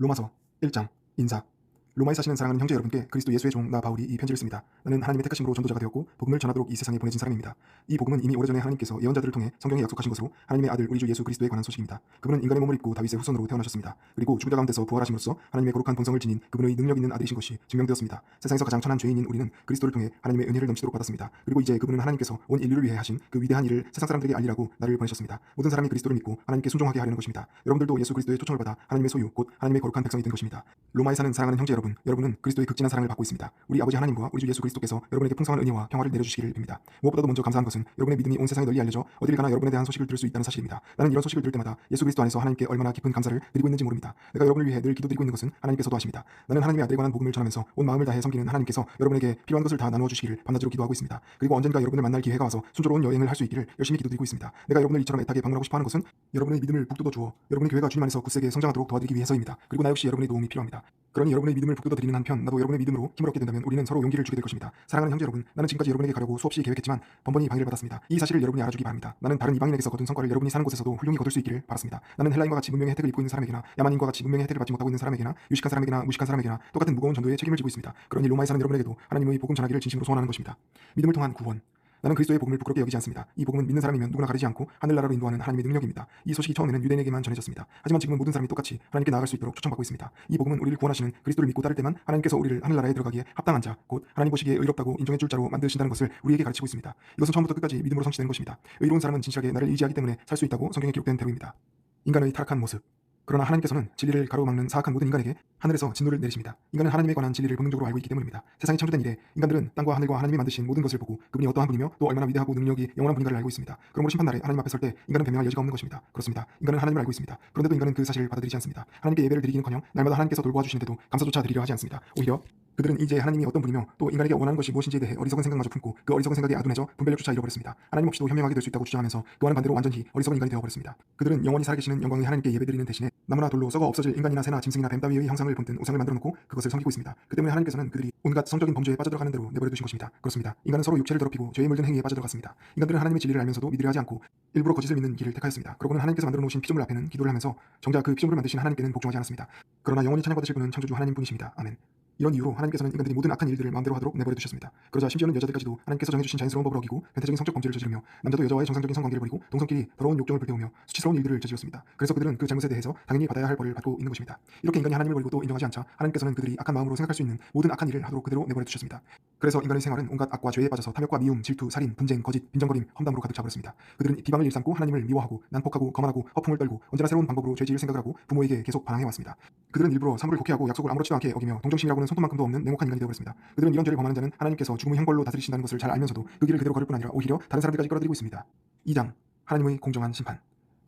로마서 1장 인사. 로마에 사시는 사랑하는 형제 여러분께 그리스도 예수의 종 나 바울이 이 편지를 씁니다. 나는 하나님의 택하심으로 전도자가 되었고 복음을 전하도록 이 세상에 보내진 사람입니다. 이 복음은 이미 오래전에 하나님께서 예언자들을 통해 성경에 약속하신 것으로 하나님의 아들 우리 주 예수 그리스도에 관한 소식입니다. 그분은 인간의 몸을 입고 다윗의 후손으로 태어나셨습니다. 그리고 죽은 자 가운데서 부활하심으로써 하나님의 거룩한 본성을 지닌 그분의 능력 있는 아들이신 것이 증명되었습니다. 세상에서 가장 천한 죄인인 우리는 그리스도를 통해 하나님의 은혜를 넘치도록 받았습니다. 그리고 이제 그분은 하나님께서 온 인류를 위해 하신 그 위대한 일을 세상 사람들에게 알리라고 나를 보내셨습니다. 모든 사람이 그리스도를 믿고 하나님께 순종하게 하려는 것입니다. 여러분들도 예수 그리스도의 초청을 받아 하나님의 소유 곧 하나님의 거룩한 백성이 된 것입니다. 로마에 사는 사랑하는 형제 여러분, 여러분은 그리스도의 극진한 사랑을 받고 있습니다. 우리 아버지 하나님과 우리 주 예수 그리스도께서 여러분에게 풍성한 은혜와 평화를 내려주시기를 빕니다. 무엇보다도 먼저 감사한 것은 여러분의 믿음이 온 세상에 널리 알려져 어디를 가나 여러분에 대한 소식을 들을 수 있다는 사실입니다. 나는 이런 소식을 들을 때마다 예수 그리스도 안에서 하나님께 얼마나 깊은 감사를 드리고 있는지 모릅니다. 내가 여러분을 위해 늘 기도드리고 있는 것은 하나님께서도 아십니다. 나는 하나님의 아들에 관한 복음을 전하면서 온 마음을 다해 섬기는 하나님께서 여러분에게 필요한 것을 다 나누어 주시기를 밤낮으로 기도하고 있습니다. 그리고 언젠가 여러분을 만날 기회가 와서 순조로운 여행을 할 수 있기를 열심히 기도드리고 있습니다. 내가 여러분을 이처럼 애타게 방문하고 싶어하는 것은 여러분의 믿음을 북돋워 주어 여러분의 교회가 주님 안에서 굳세게 성장하도록 도와드리기 위해서입니다. 그리고 나 역시 여러분의 도움이 필요합니다. 그러니 여러분의 믿음을 북돋워 드리는 한편 나도 여러분의 믿음으로 힘을 얻게 된다면 우리는 서로 용기를 주게 될 것입니다. 사랑하는 형제 여러분, 나는 지금까지 여러분에게 가려고 수없이 계획했지만 번번이 방해를 받았습니다. 이 사실을 여러분이 알아주기 바랍니다. 나는 다른 이방인에게서 거둔 성과를 여러분이 사는 곳에서도 훌륭히 거둘 수 있기를 바랐습니다. 나는 헬라인과 같이 문명의 혜택을 입고 있는 사람에게나 야만인과 같이 문명의 혜택을 받지 못하고 있는 사람에게나 유식한 사람에게나 무식한 사람에게나 똑같은 무거운 전도에 책임을 지고 있습니다. 그러니 로마에 사는 여러분에게도 하나님의 복음 전하기를 진심으로 소원하는 것입니다. 믿음을 통한 구원. 나는 그리스도의 복음을 부끄럽게 여기지 않습니다. 이 복음은 믿는 사람이면 누구나 가리지 않고 하늘나라로 인도하는 하나님의 능력입니다. 이 소식이 처음에는 유대인에게만 전해졌습니다. 하지만 지금은 모든 사람이 똑같이 하나님께 나아갈 수 있도록 초청받고 있습니다. 이 복음은 우리를 구원하시는 그리스도를 믿고 따를 때만 하나님께서 우리를 하늘나라에 들어가기에 합당한 자, 곧 하나님 보시기에 의롭다고 인정해 줄 자로 만드신다는 것을 우리에게 가르치고 있습니다. 이것은 처음부터 끝까지 믿음으로 성취된 것입니다. 의로운 사람은 진실하게 나를 의지하기 때문에 살 수 있다고 성경에 기록된 대로입니다. 인간의 타락한 모습. 그러나 하나님께서는 진리를 가로막는 사악한 모든 인간에게 하늘에서 진노를 내리십니다. 인간은 하나님에 관한 진리를 본능적으로 알고 있기 때문입니다. 세상이 창조된 이래 인간들은 땅과 하늘과 하나님이 만드신 모든 것을 보고 그분이 어떠한 분이며 또 얼마나 위대하고 능력이 영원한 분인가를 알고 있습니다. 그러므로 심판날에 하나님 앞에 설 때 인간은 변명할 여지가 없는 것입니다. 그렇습니다. 인간은 하나님을 알고 있습니다. 그런데도 인간은 그 사실을 받아들이지 않습니다. 하나님께 예배를 드리기는커녕 날마다 하나님께서 돌보아 주시는데도 감사조차 드리려 하지 않습니다. 오히려 그들은 이제 하나님이 어떤 분이며 또 인간에게 원하는 것이 무엇인지에 대해 어리석은 생각마저 품고 그 어리석은 생각에 아둔해져 분별력조차 잃어버렸습니다. 하나님 없이도 현명하게 될 수 있다고 주장하면서 그와는 반대로 완전히 어리석은 인간이 되어버렸습니다. 그들은 영원히 살아계시는 영광의 하나님께 예배드리는 대신에 나무나 돌로 썩어 없어질 인간이나 새나 짐승이나 뱀 따위의 형상을 본뜬 우상을 만들어 놓고 그것을 섬기고 있습니다. 그 때문에 하나님께서는 그들이 온갖 성적인 범죄에 빠져들어가는 대로 내버려 두신 것입니다. 그렇습니다. 인간은 서로 육체를 더럽히고 죄에 물든 행위에 빠져들어갔습니다. 인간들은 하나님의 진리를 알면서도 믿으려 하지 않고 일부러 거짓을 믿는 길을 택하였습니다. 그러고는 하나님께서 만들어 놓으신 피조물 앞에는 기도를 하면서 정작 그 피조물을 만드신 하나님께는 복종하지 않았습니다. 그러나 영원히 찬양받으실 분은 창조주 하나님뿐이십니다. 아멘. 이런 이유로 하나님께서는 인간들이 모든 악한 일들을 마음대로 하도록 내버려 두셨습니다. 그러자 심지어는 여자들까지도 하나님께서 정해주신 자연스러운 법을 어기고 변태적인 성적 범죄를 저지르며 남자도 여자와의 정상적인 성관계를 벌이고 동성끼리 더러운 욕정을 불태우며 수치스러운 일들을 저질렀습니다. 그래서 그들은 그 잘못에 대해서 당연히 받아야 할 벌을 받고 있는 것입니다. 이렇게 인간이 하나님을 버리고 또 인정하지 않자 하나님께서는 그들이 악한 마음으로 생각할 수 있는 모든 악한 일을 하도록 그대로 내버려 두셨습니다. 그래서 인간의 생활은 온갖 악과 죄에 빠져서 탐욕과 미움, 질투, 살인, 분쟁, 거짓, 빈정거림, 험담으로 가득 차버렸습니다. 그들은 비방을 일삼고 하나님을 미워하고 난폭하고 거만하고 허풍을 떨고 언제나 새로운 방법으로 죄 지을 생각을 하고 부모에게 계속 반항해왔습니다. 그들은 일부러 사물을 곡해하고 약속을 아무렇지도 않게 어기며 동정심이라고는 손톱만큼도 없는 냉혹한 인간이 되어버렸습니다. 그들은 이런 죄를 범하는 자는 하나님께서 죽음의 형벌로 다스리신다는 것을 잘 알면서도 그 길을 그대로 걸을 뿐 아니라 오히려 다른 사람들까지 끌어들이고 있습니다. 2장 하나님의 공정한 심판.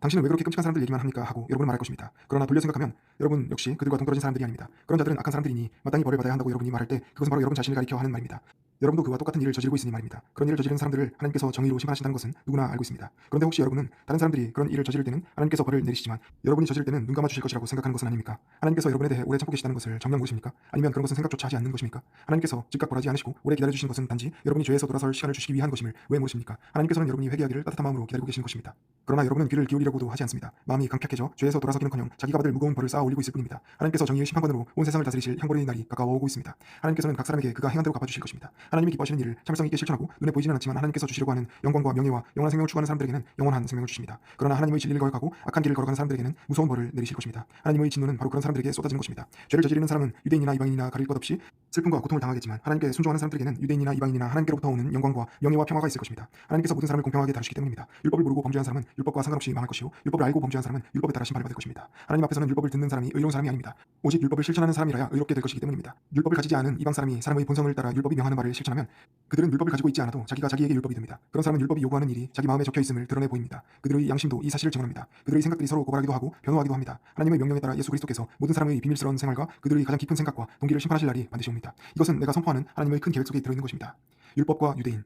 당신은 왜 그렇게 끔찍한 사람들 얘기만 합니까? 하고 여러분은 말할 것입니다. 그러나 돌려 생각하면 여러분 역시 그들과 동떨어진 사람들이 아닙니다. 그런 자들은 악한 사람들이니 마땅히 벌을 받아야 한다고 여러분이 말할 때 그것은 바로 여러분 자신을 가리켜 하는 말입니다. 여러분도 그와 똑같은 일을 저지르고 있으니 말입니다. 그런 일을 저지르는 사람들을 하나님께서 정의로 심판하신다는 것은 누구나 알고 있습니다. 그런데 혹시 여러분은 다른 사람들이 그런 일을 저지를 때는 하나님께서 벌을 내리시지만 여러분이 저지를 때는 눈 감아주실 것이라고 생각하는 것은 아닙니까? 하나님께서 여러분에 대해 오래 참고 계시다는 것을 정녕 모르십니까? 아니면 그런 것은 생각조차 하지 않는 것입니까? 하나님께서 즉각 벌하지 않으시고 오래 기다려주신 것은 단지 여러분이 죄에서 돌아설 시간을 주시기 위한 것임을 왜 모르십니까? 하나님께서는 여러분이 회개하기를 따뜻한 마음으로 기다리고 계시는 것입니다. 그러나 여러분은 귀를 기울이려고도 하지 않습니다. 마음이 강팍해져 죄에서 돌아서기는커녕 자기가 받을 무거운 벌을 쌓아 올리고 있을 뿐입니다. 하나님께서 정의의 심판관으로 온 세상을 다스리실 형벌의 날이 가까워 오고 있습니다. 하나님께서는 각 사람에게 그가 행한 대로 갚아주실 것입니다. 하나님이 기뻐하시는 일을 참을성 있게 실천하고 눈에 보이지는 않지만 하나님께서 주시려고 하는 영광과 명예와 영원한 생명을 추구하는 사람들에게는 영원한 생명을 주십니다. 그러나 하나님의 진리를 거역하고 악한 길을 걸어가는 사람들에게는 무서운 벌을 내리실 것입니다. 하나님의 진노는 바로 그런 사람들에게 쏟아지는 것입니다. 죄를 저지르는 사람은 유대인이나 이방인이나 가릴 것 없이 슬픔과 고통을 당하겠지만 하나님께 순종하는 사람들에게는 유대인이나 이방인이나 하나님께로부터 오는 영광과 명예와 평화가 있을 것입니다. 하나님께서 모든 사람을 공평하게 다루시기 때문입니다. 율법을 모르고 범죄한 사람은 율법과 상관없이 망할 것이요 율법을 알고 범죄한 사람은 율법에 따라 심판을 받을 것입니다. 하나님 앞에서는 율법을 듣는 사람이 의로운 사람이 아닙니다. 오직 율법을 실천하는 사람이라야 의롭게 될 것이기 때문입니다. 율법을 가지지 않은 이방 사람이 사람의 본성을 따라 율법이 명하는 말을 실천하면 그들은 율법을 가지고 있지 않아도 자기가 자기에게 율법이 됩니다. 그런 사람은 율법이 요구하는 일이 자기 마음에 적혀 있음을 드러내 보입니다. 그들의 양심도 이 사실을 증언합니다. 그들의 생각들이 서로 고발하기도 하고 변호하기도 합니다. 하나님의 명령에 따라 예수 그리스도께서 모든 사람의 비밀스러운 생활과 그들의 가장 깊은 생각과 동기를 심판하실 날이 반드시 옵니다. 이것은 내가 선포하는 하나님의 큰 계획 속에 들어있는 것입니다. 율법과 유대인.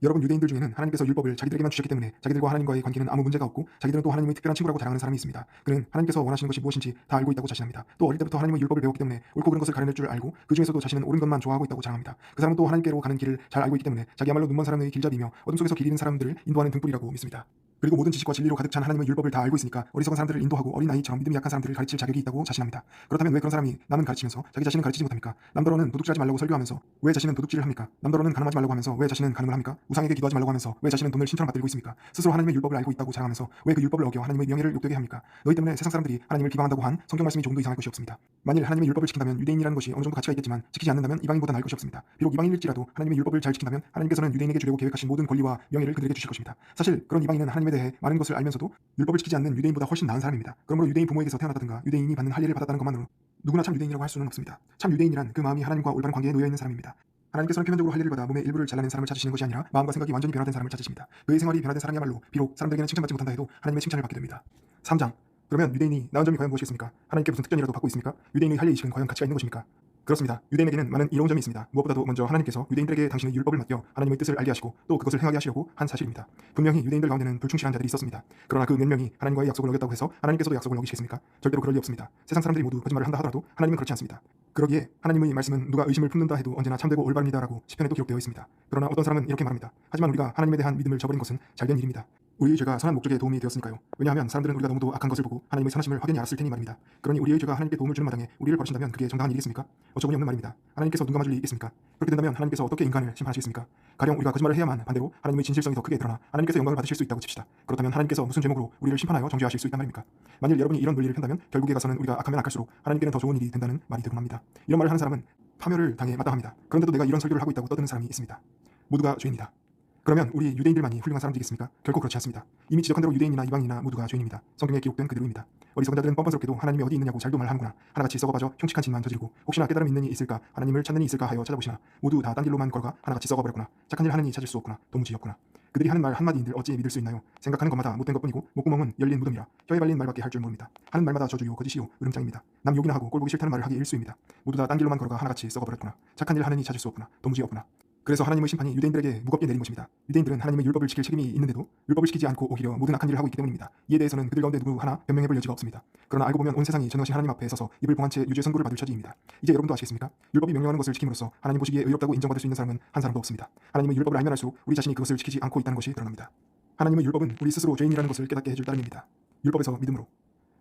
여러분 유대인들 중에는 하나님께서 율법을 자기들에게만 주셨기 때문에 자기들과 하나님과의 관계는 아무 문제가 없고 자기들은 또 하나님의 특별한 친구라고 자랑하는 사람이 있습니다. 그는 하나님께서 원하시는 것이 무엇인지 다 알고 있다고 자신합니다. 또 어릴 때부터 하나님의 율법을 배웠기 때문에 옳고 그른 것을 가려낼 줄 알고 그 중에서도 자신은 옳은 것만 좋아하고 있다고 자랑합니다. 그 사람은 또 하나님께로 가는 길을 잘 알고 있기 때문에 자기야말로 눈먼 사람의 길잡이며 어둠 속에서 길 잃은 사람들을 인도하는 등불이라고 믿습니다. 그리고 모든 지식과 진리로 가득 찬 하나님의 율법을 다 알고 있으니까 어리석은 사람들을 인도하고 어린 아이처럼 믿음이 약한 사람들을 가르칠 자격이 있다고 자신합니다. 그렇다면 왜 그런 사람이 남은 가르치면서 자기 자신은 가르치지 못합니까? 남더러는 도둑질하지 말라고 설교하면서 왜 자신은 도둑질을 합니까? 남더러는 가늠하지 말라고 하면서 왜 자신은 가늠을 합니까? 우상에게 기도하지 말라고 하면서 왜 자신은 돈을 신처럼 받들고 있습니까? 스스로 하나님의 율법을 알고 있다고 자랑하면서 왜 그 율법을 어겨 하나님의 명예를 욕되게 합니까? 너희 때문에 세상 사람들이 하나님을 비방한다고 한 성경 말씀이 조금도 이상할 것이 없습니다. 만일 하나님의 율법을 지킨다면 유대인이라는 것이 어느 정도 가치가 있겠지만 지키지 않는다면 이방인보다 나을 것이 없습니다. 비록 이방인일지라도 하나님의 율법을 잘 지킨다면 하나님께서는 유대인에게 주려고 계획하신 모든 권리와 명예를 그들에게 주실 것입니다. 사실 그런 이방인은 하나님에 대해 많은 것을 알면서도 율법을 지키지 않는 유대인보다 훨씬 나은 사람입니다. 그러므로 유대인 부모에게서 태어났다든가 유대인이 받는 할례를 받았다는 것만으로 누구나 참 유대인이라고 할 수는 없습니다. 참 유대인이란 그 마음이 하나님과 올바른 관계에 놓여 있는 사람입니다. 하나님께서는 표면적으로 할례를 받아 몸의 일부를 잘라낸 사람을 찾으시는 것이 아니라 마음과 생각이 완전히 변화된 사람을 찾으십니다. 그의 생활이 변화된 사람이야말로 비록 사람들에게는 칭찬받지 못한다 해도 하나님의 칭찬을 받게 됩니다. 3장. 그러면 유대인이 나은 점이 과연 무엇이겠습니까? 하나님께 무슨 특권이라도 받고 있습니까? 유대인의 할례 이식은 과연 가치가 있는 것입니까? 그렇습니다. 유대인에게는 많은 이로운 점이 있습니다. 무엇보다도 먼저 하나님께서 유대인들에게 당신의 율법을 맡겨 하나님의 뜻을 알게 하시고 또 그것을 행하게 하시려고 한 사실입니다. 분명히 유대인들 가운데는 불충실한 자들이 있었습니다. 그러나 그 몇 명이 하나님과의 약속을 어겼다고 해서 하나님께서도 약속을 어기시겠습니까? 절대로 그럴 리 없습니다. 세상 사람들이 모두 거짓말을 한다 하더라도 하나님은 그렇지 않습니다. 그러기에 하나님의 말씀은 누가 의심을 품는다 해도 언제나 참되고 올바릅니다라고 시편에도 기록되어 있습니다. 그러나 어떤 사람은 이렇게 말합니다. 하지만 우리가 하나님에 대한 믿음을 저버린 것은 잘된 일입니다. 우리의 죄가 선한 목적에 도움이 되었으니까요. 왜냐하면 사람들은 우리가 너무도 악한 것을 보고 하나님의 선하심을 확연히 알았을 테니 말입니다. 그러니 우리의 죄가 하나님께 도움을 주는 마당에 우리를 버리신다면 그게 정당한 일이겠습니까? 어처구니 없는 말입니다. 하나님께서 눈 감아줄 리 있겠습니까? 그렇게 된다면 하나님께서 어떻게 인간을 심판하시겠습니까? 가령 우리가 거짓말을 해야만 반대로 하나님의 진실성이 더 크게 드러나 하나님께서 영광을 받으실 수 있다고 칩시다. 그렇다면 하나님께서 무슨 제목으로 우리를 심판하여 정죄하실 수 있단 말입니까? 만일 여러분이 이런 논리를 편다면 결국에 가서는 우리가 악하면 악할수록 하나님께는 더 좋은 일이 된다는 말이 되곤 합니다. 이런 말을 하는 사람은 파멸을 당해 마땅합니다. 그런데도 내가 이런 설교를 하고 있다고 떠드는 사람이 있습니다. 모두가 죄인이다. 그러면 우리 유대인들만이 훌륭한 사람들이겠습니까? 결코 그렇지 않습니다. 이미 지적한 대로 유대인이나 이방인이나 모두가 죄인입니다. 성경에 기록된 그대로입니다. 어리석은 자들은 뻔뻔스럽게도 하나님이 어디 있느냐고 잘도 말하는구나. 하나같이 썩어봐져 흉측한 짓만 저지르고 혹시나 깨달음 있는 이 있을까 하나님을 찾는 이 있을까 하여 찾아보시나 모두 다 딴 길로만 걸어가 하나같이 썩어버렸구나. 착한 일 하는 이 찾을 수 없구나. 도무지 없구나. 그들이 하는 말 한마디인들 어찌 믿을 수 있나요? 생각하는 것마다 못된 것뿐이고 목구멍은 열린 무덤이라 혀에 발린 말밖에 할 줄 모릅니다. 하는 말마다 저주요 거짓이요 으름장입니다. 남 욕이나 하고 꼴보기 싫다는 말을 하기 일수입니다. 모두 다 딴 길로만 걸어가 하나같이 썩어버렸구나. 착한 일 하는 이 찾을 수 없구나. 도무지 없구나. 그래서 하나님의 심판이 유대인들에게 무겁게 내린 것입니다. 유대인들은 하나님의 율법을 지킬 책임이 있는데도 율법을 지키지 않고 오히려 모든 악한 일을 하고 있기 때문입니다. 이에 대해서는 그들 가운데 누구 하나 변명해볼 여지가 없습니다. 그러나 알고 보면 온 세상이 전능하신 하나님 앞에 서서 입을 봉한 채 유죄 선고를 받을 처지입니다. 이제 여러분도 아시겠습니까? 율법이 명령하는 것을 지킴으로써 하나님 보시기에 의롭다고 인정받을 수 있는 사람은 한 사람도 없습니다. 하나님의 율법을 알면 알수록 우리 자신이 그것을 지키지 않고 있다는 것이 드러납니다. 하나님의 율법은 우리 스스로 죄인이라는 것을 깨닫게 해줄 따름입니다. 율법에서 믿음으로.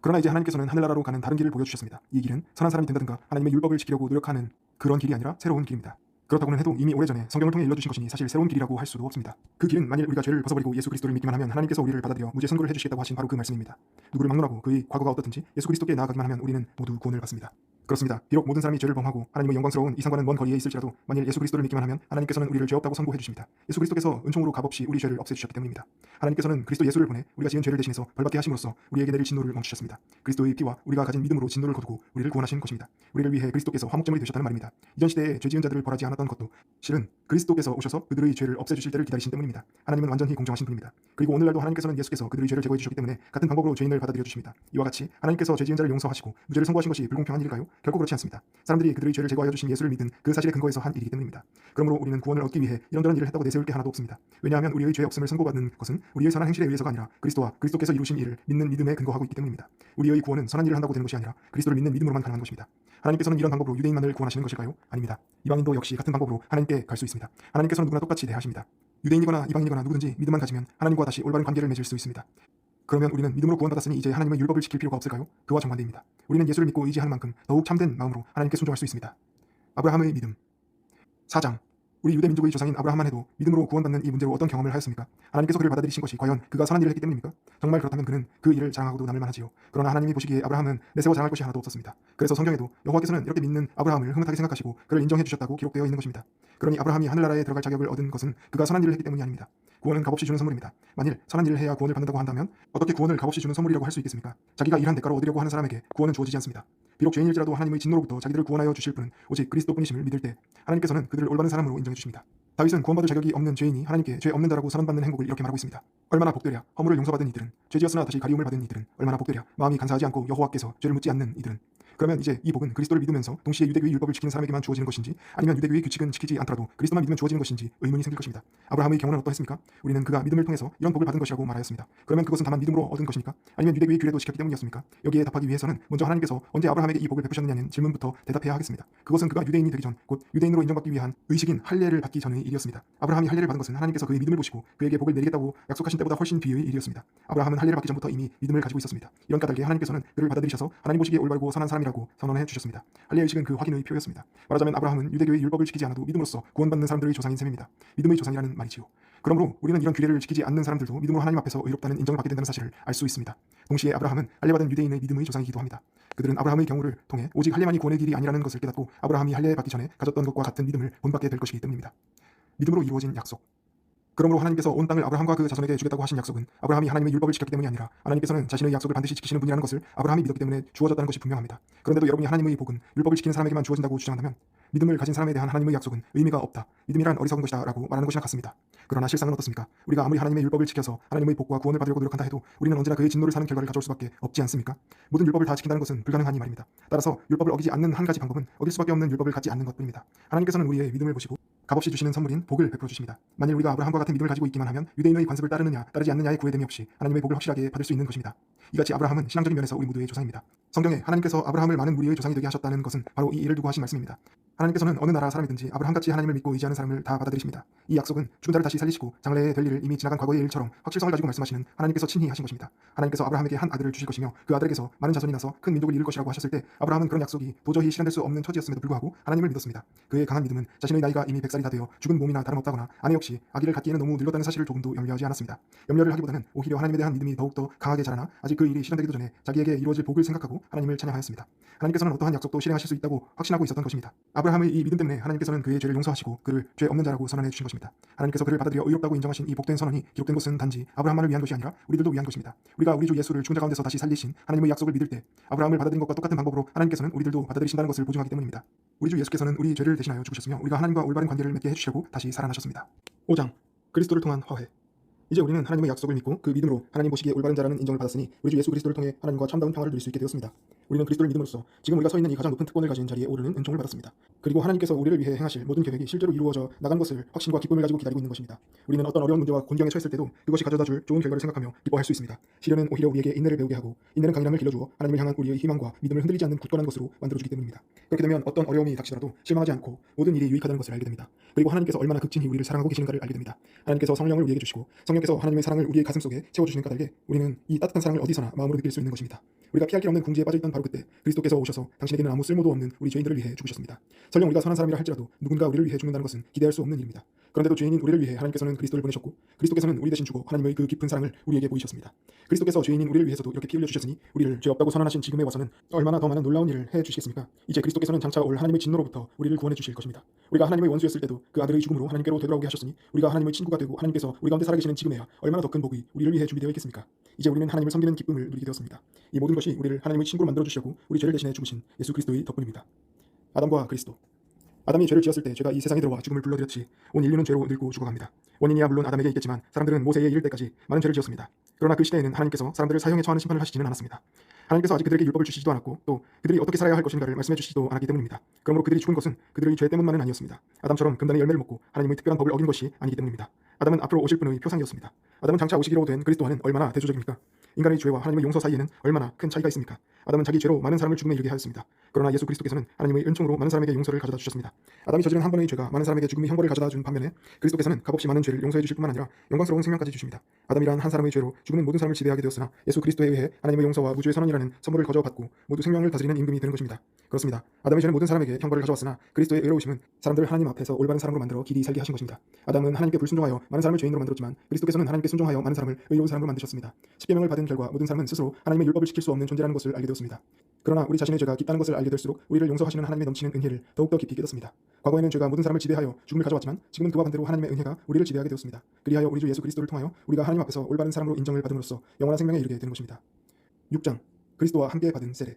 그러나 이제 하나님께서는 하늘나라로 가는 다른 길을 보여주셨습니다. 이 길은 선한 사람이 된다든가 하나님의 율법을 지키려고 노력하는 그런 길이 아니라 새로운 길입니다. 그렇다고는 해도 이미 오래전에 성경을 통해 일러주신 것이니 사실 새로운 길이라고 할 수도 없습니다. 그 길은 만일 우리가 죄를 벗어버리고 예수 그리스도를 믿기만 하면 하나님께서 우리를 받아들여 무죄 선고를 해주시겠다고 하신 바로 그 말씀입니다. 누구를 막론하고 그의 과거가 어떻든지 예수 그리스도께 나아가기만 하면 우리는 모두 구원을 받습니다. 그렇습니다. 비록 모든 사람이 죄를 범하고 하나님의 영광스러운 이 상과는 먼 거리에 있을지라도 만일 예수 그리스도를 믿기만 하면 하나님께서는 우리를 죄 없다고 선고해 주십니다. 예수 그리스도께서 은총으로 값없이 우리 죄를 없애주셨기 때문입니다. 하나님께서는 그리스도 예수를 보내 우리가 지은 죄를 대신해서 벌받게 하심으로써 우리에게 내릴 진노를 멈추셨습니다. 그리스도의 피와 우리가 가진 믿음으로 진노를 거두고 우리를 구원하신 것입니다. 우리를 위해 그리스도께서 화목제물이 되셨다는 말입니다. 이전 시대에 죄 지은 자들을 벌하지 않았던 것도 실은 그리스도께서 오셔서 그들의 죄를 없애주실 때를 기다리신 때문입니다. 하나님은 완전히 공정하신 분입니다. 그리고 오늘날도 하나님께서는 예수께서 그들의 죄를 제거해 주셨기 때문에 같은 방법으로 죄인을 받아들여 주십니다. 이와 같이 하나님께서 죄 지은 자를 용서하시고 무죄를 선고하신 것이 불공평한 일일까요? 결코 그렇지 않습니다. 사람들이 그들의 죄를 제거하여 주신 예수를 믿은 그 사실에 근거해서 한 일이기 때문입니다. 그러므로 우리는 구원을 얻기 위해 이런저런 일을 했다고 내세울 게 하나도 없습니다. 왜냐하면 우리의 죄 없음을 선고받는 것은 우리의 선한 행실에 의해서가 아니라 그리스도와 그리스도께서 이루신 일을 믿는 믿음에 근거하고 있기 때문입니다. 우리의 구원은 선한 일을 한다고 되는 것이 아니라 그리스도를 믿는 믿음으로만 가능한 것입니다. 하나님께서는 이런 방법으로 유대인만을 구원하시는 것일까요? 아닙니다. 이방인도 역시 같은 방법으로 하나님께 갈 수 있습니다. 하나님께서는 누구나 똑같이 대하십니다. 유대인이거나 이방인이거나 누구든지 믿음만 가지면 하나님과 다시 올바른 관계를 맺을 수 있습니다. 그러면 우리는 믿음으로 구원받았으니 이제 하나님의 율법을 지킬 필요가 없을까요? 그와 정반대입니다. 우리는 예수를 믿고 의지하는 만큼 더욱 참된 마음으로 하나님께 순종할 수 있습니다. 아브라함의 믿음. 4장. 우리 유대 민족의 조상인 아브라함만 해도 믿음으로 구원받는 이 문제로 어떤 경험을 하였습니까? 하나님께서 그를 받아들이신 것이 과연 그가 선한 일을 했기 때문입니까? 정말 그렇다면 그는 그 일을 자랑하고도 남을 만하지요. 그러나 하나님이 보시기에 아브라함은 내세워 자랑할 것이 하나도 없었습니다. 그래서 성경에도 여호와께서는 이렇게 믿는 아브라함을 흐뭇하게 생각하시고 그를 인정해 주셨다고 기록되어 있는 것입니다. 그러니 아브라함이 하늘나라에 들어갈 자격을 얻은 것은 그가 선한 일을 했기 때문이 아닙니다. 구원은 값없이 주는 선물입니다. 만일 선한 일을 해야 구원을 받는다고 한다면 어떻게 구원을 값없이 주는 선물이라고 할 수 있겠습니까? 자기가 일한 대가로 얻으려고 하는 사람에게 구원은 주어지지 않습니다. 비록 죄인일지라도 하나님의 진노로부터 자기들을 구원하여 주실 분은 오직 그리스도뿐이심을 믿을 때 하나님께서는 그들을 올바른 사람으로 인정해 주십니다. 다윗은 구원받을 자격이 없는 죄인이 하나님께 죄 없는 자라고 선언받는 행복을 이렇게 말하고 있습니다. 얼마나 복되랴 허물을 용서받은 이들은 죄지었으나 다시 가리움을 받은 이들은 얼마나 복되랴 마음이 간사하지 않고 여호와께서 죄를 묻지 않는 이들은 그러면 이제 이 복은 그리스도를 믿으면서 동시에 유대교의 율법을 지키는 사람에게만 주어지는 것인지 아니면 유대교의 규칙은 지키지 않더라도 그리스도만 믿으면 주어지는 것인지 의문이 생길 것입니다. 아브라함의 경우는 어떠했습니까? 우리는 그가 믿음을 통해서 이런 복을 받은 것이라고 말하였습니다. 그러면 그것은 다만 믿음으로 얻은 것입니까? 아니면 유대교의 규례도 지켰기 때문이었습니까? 여기에 답하기 위해서는 먼저 하나님께서 언제 아브라함에게 이 복을 베푸셨느냐는 질문부터 대답해야 하겠습니다. 그것은 그가 유대인이 되기 전, 곧 유대인으로 인정받기 위한 의식인 할례를 받기 전의 일이었습니다. 아브라함이 할례를 받은 것은 하나님께서 그의 믿음을 보시고 그에게 복을 내리겠다고 약속하신 때보다 훨씬 뒤의 일이었습니다. 아브라함은 할례를 받기 전부터 이미 믿음을 가지고 있었습니다. 이런 까닭에 하나님께서는 그를 받아들이셔서 하나님 보시기에 올바르고 선한 사람이라고 선언해 주셨습니다. 할례 의식은 그 확인의 표였습니다. 말하자면 아브라함은 유대교의 율법을 지키지 않아도 믿음으로써 구원받는 사람들의 조상인 셈입니다. 믿음의 조상이라는 말이지요. 그러므로 우리는 이런 규례를 지키지 않는 사람들도 믿음으로 하나님 앞에서 의롭다는 인정을 받게 된다는 사실을 알 수 있습니다. 동시에 아브라함은 할례받은 유대인의 믿음의 조상이기도 합니다. 그들은 아브라함의 경우를 통해 오직 할례만이 구원의 길이 아니라는 것을 깨닫고 아브라함이 할례 받기 전에 가졌던 것과 같은 믿음을 본받게 될 것이기 때문입니다. 믿음으로 이루어진 약속. 그러므로 하나님께서 온 땅을 아브라함과 그 자손에게 주겠다고 하신 약속은 아브라함이 하나님의 율법을 지켰기 때문이 아니라 하나님께서는 자신의 약속을 반드시 지키시는 분이라는 것을 아브라함이 믿었기 때문에 주어졌다는 것이 분명합니다. 그런데도 여러분이 하나님의 복은 율법을 지키는 사람에게만 주어진다고 주장한다면 믿음을 가진 사람에 대한 하나님의 약속은 의미가 없다. 믿음이란 어리석은 것이다 라고 말하는 것이랑 같습니다. 그러나 실상은 어떻습니까? 우리가 아무리 하나님의 율법을 지켜서 하나님의 복과 구원을 받으려고 노력한다 해도 우리는 언제나 그의 진노를 사는 결과를 가져올 수밖에 없지 않습니까? 모든 율법을 다 지킨다는 것은 불가능하니 말입니다. 따라서 율법을 어기지 않는 한 가지 방법은 어길 수밖에 없는 율법을 갖지 않는 것뿐입니다. 하나님께서는 우리의 믿음을 보시고 값없이 주시는 선물인 복을 베풀어 주십니다. 만일 우리가 아브라함과 같은 믿음을 가지고 있기만 하면 유대인의 관습을 따르느냐 따르지 않느냐의 구애됨이 없이 하나님의 복을 확실하게 받을 수 있는 것입니다. 이같이 아브라함은 신앙적인 면에서 우리 모두의 조상입니다. 성경에 하나님께서 아브라함을 많은 무리의 조상이 되게 하셨다는 것은 바로 이 일을 두고 하신 말씀입니다. 하나님께서는 어느 나라 사람이든지 아브라함같이 하나님을 믿고 의지하는 사람을 다 받아들이십니다. 이 약속은 죽은 자를 다시 살리시고 장래에 될 일을 이미 지나간 과거의 일처럼 확실성을 가지고 말씀하시는 하나님께서 친히 하신 것입니다. 하나님께서 아브라함에게 한 아들을 주실 것이며 그 아들에게서 많은 자손이 나서 큰 민족을 이룰 것이라고 하셨을 때 아브라함은 그런 약속이 도저히 실현될 수 없는 처지였음에도 불구하고 하나님을 믿었습니다. 그의 강한 믿음은 자신의 나이가 이미 100살이 다 되어 죽은 몸이나 다름없다거나 아내 역시 아기를 갖기에는 너무 늙었다는 사실을 조금도 염려하지 않았습니다. 염려를 하기보다는 오히려 하나님에 대한 믿음이 더욱더 강하게 자라나 아직 그 일이 실현되기도 전에 자기에게 이루어질 복을 생각하고 하나님을 찬양하였습니다. 하나님께서는 어떠한 약속도 실행하실 수 있다고 확신하고 있었던 것입니다. 아브라함의 이 믿음 때문에 하나님께서는 그의 죄를 용서하시고 그를 죄 없는 자라고 선언해 주신 것입니다. 하나님께서 그를 받아들여 의롭다고 인정하신 이 복된 선언이 기록된 것은 단지 아브라함만을 위한 것이 아니라 우리들도 위한 것입니다. 우리가 우리 주 예수를 죽은 자 가운데서 다시 살리신 하나님의 약속을 믿을 때 아브라함을 받아들인 것과 똑같은 방법으로 하나님께서는 우리들도 받아들이신다는 것을 보증하기 때문입니다. 우리 주 예수께서는 우리 죄를 대신하여 죽으셨으며 우리가 하나님과 올바른 관계를 맺게 해주시려고 다시 살아나셨습니다. 5장 그리스도를 통한 화해. 이제 우리는 하나님의 약속을 믿고 그 믿음으로 하나님 보시기에 올바른 자라는 인정을 받았으니 우리 주 예수 그리스도를 통해 하나님과 참다운 평화를 누릴 수 있게 되었습니다. 우리는 그리스도를 믿음으로써 지금 우리가 서 있는 이 가장 높은 특권을 가진 자리에 오르는 은총을 받았습니다. 그리고 하나님께서 우리를 위해 행하실 모든 계획이 실제로 이루어져 나간 것을 확신과 기쁨을 가지고 기다리고 있는 것입니다. 우리는 어떤 어려운 문제와 곤경에 처했을 때도 그것이 가져다 줄 좋은 결과를 생각하며 기뻐할 수 있습니다. 시련은 오히려 우리에게 인내를 배우게 하고 인내는 강인함을 길러주어 하나님을 향한 우리의 희망과 믿음을 흔들리지 않는 굳건한 것으로 만들어주기 때문입니다. 그렇게 되면 어떤 어려움이 닥치더라도 실망하지 않고 모든 일이 유익하다는 것을 알게 됩니다. 그리고 하나님께서 얼마나 극진히 우리를 사랑하고 계시는가를 알게 됩니다. 하나님께서 성령을 우리에게 주시고 성령께서 하나님의 사랑을 우리의 가슴 속에 채워주시는 까닭에 우리는 이 따뜻한 사랑을 어디서나 마음으로 느낄 수 있는 것입니다. 우리가 피할 길 없는 궁지에 빠져있던 바로 그때 그리스도께서 오셔서 당신에게는 아무 쓸모도 없는 우리 죄인들을 위해 죽으셨습니다. 설령 우리가 선한 사람이라 할지라도 누군가 우리를 위해 죽는다는 것은 기대할 수 없는 일입니다. 그런데도 죄인인 우리를 위해 하나님께서는 그리스도를 보내셨고 그리스도께서는 우리 대신 죽어 하나님의 그 깊은 사랑을 우리에게 보이셨습니다. 그리스도께서 죄인인 우리를 위해서도 이렇게 피 흘려 주셨으니 우리를 죄 없다고 선언하신 지금에 와서는 얼마나 더 많은 놀라운 일을 해 주시겠습니까? 이제 그리스도께서는 장차 올 하나님의 진노로부터 우리를 구원해 주실 것입니다. 우리가 하나님의 원수였을 때도 그 아들의 죽음으로 하나님께로 되돌아오게 하셨으니 우리가 하나님의 친구가 되고 하나님께서 우리 가운데 살아계시는 지금에야 얼마나 더 큰 복이 우리를 위해 준비되어 있겠습니까? 이제 우리는 하나님을 섬기는 기쁨을 누리게 되었습니다. 이 모든 것이 우리를 하나님의 친구로 만들어 주셨고 우리 죄를 대신해 죽으신 예수 그리스도의 덕분입니다. 아담과 그리스도. 아담이 죄를 지었을 때 죄가 이 세상에 들어와 죽음을 불러들였지 온 인류는 죄로 늙고 죽어갑니다. 원인이야 물론 아담에게 있겠지만 사람들은 모세에 이를 때까지 많은 죄를 지었습니다. 그러나 그 시대에는 하나님께서 사람들을 사형에 처하는 심판을 하시지는 않았습니다. 하나님께서 아직 그들에게 율법을 주시지도 않았고 또 그들이 어떻게 살아야 할 것인가를 말씀해 주시지도 않았기 때문입니다. 그러므로 그들이 죽은 것은 그들의 죄 때문만은 아니었습니다. 아담처럼 금단의 열매를 먹고 하나님의 특별한 법을 어긴 것이 아니기 때문입니다. 아담은 앞으로 오실 분의 표상이었습니다. 아담은 장차 오시기로 된 그리스도와는 얼마나 대조적입니까? 인간의 죄와 하나님의 용서 사이에는 얼마나 큰 차이가 있습니까? 아담은 자기 죄로 많은 사람을 죽음에 이르게 하였습니다. 그러나 예수 그리스도께서는 하나님의 은총으로 많은 사람에게 용서를 가져다 주셨습니다. 아담이 저지른 한 번의 죄가 많은 사람에게 죽음의 형벌을 가져다 준 반면에 그리스도께서는 값없이 많은 죄를 용서해 주실 뿐만 아니라 영광스러운 생명까지 주십니다. 아담이란 한 사람의 죄로 죽음은 모든 사람을 지배하게 되었으나 예수 그리스도에 의해 하나님의 용서와 무죄의 선언이라는 선물을 거저받고 모두 생명을 다스리는 임금이 되는 것입니다. 그렇습니다. 아담의 죄는 모든 사람에게 형벌을 가져왔으나 그리스도의 의로우심은 사람들을 하나님 앞에서 올바른 사람으로 만들어 길이 살게 하신 것입니다. 아담은 하나님께 불순종하여 많은 사람을 죄인으로 만들었지만 그리스도께서는 하나님께 순종하여 많은 사람을 의로운 사람으로 만드셨습니다. 십계명을 받은 결과 모든 사람은 스스로 하나님의 율법을 지킬 수 없는 존재라는 것을 알게 되었습니다. 그러나 우리 자신의 죄가 깊다는 것을 알게 될수록 우리를 용서하시는 하나님의 넘치는 은혜를 더욱더 깊이 깨닫습니다. 과거에는 죄가 모든 사람을 지배하여 죽음을 가져왔지만 지금은 그와 반대로 하나님의 은혜가 우리를 지배하게 되었습니다. 그리하여 우리 주 예수 그리스도를 통하여 우리가 하나님 앞에서 올바른 사람으로 인정을 받음으로써 영원한 생명에 이르게 되는 것입니다. 6장 그리스도와 함께 받은 세례.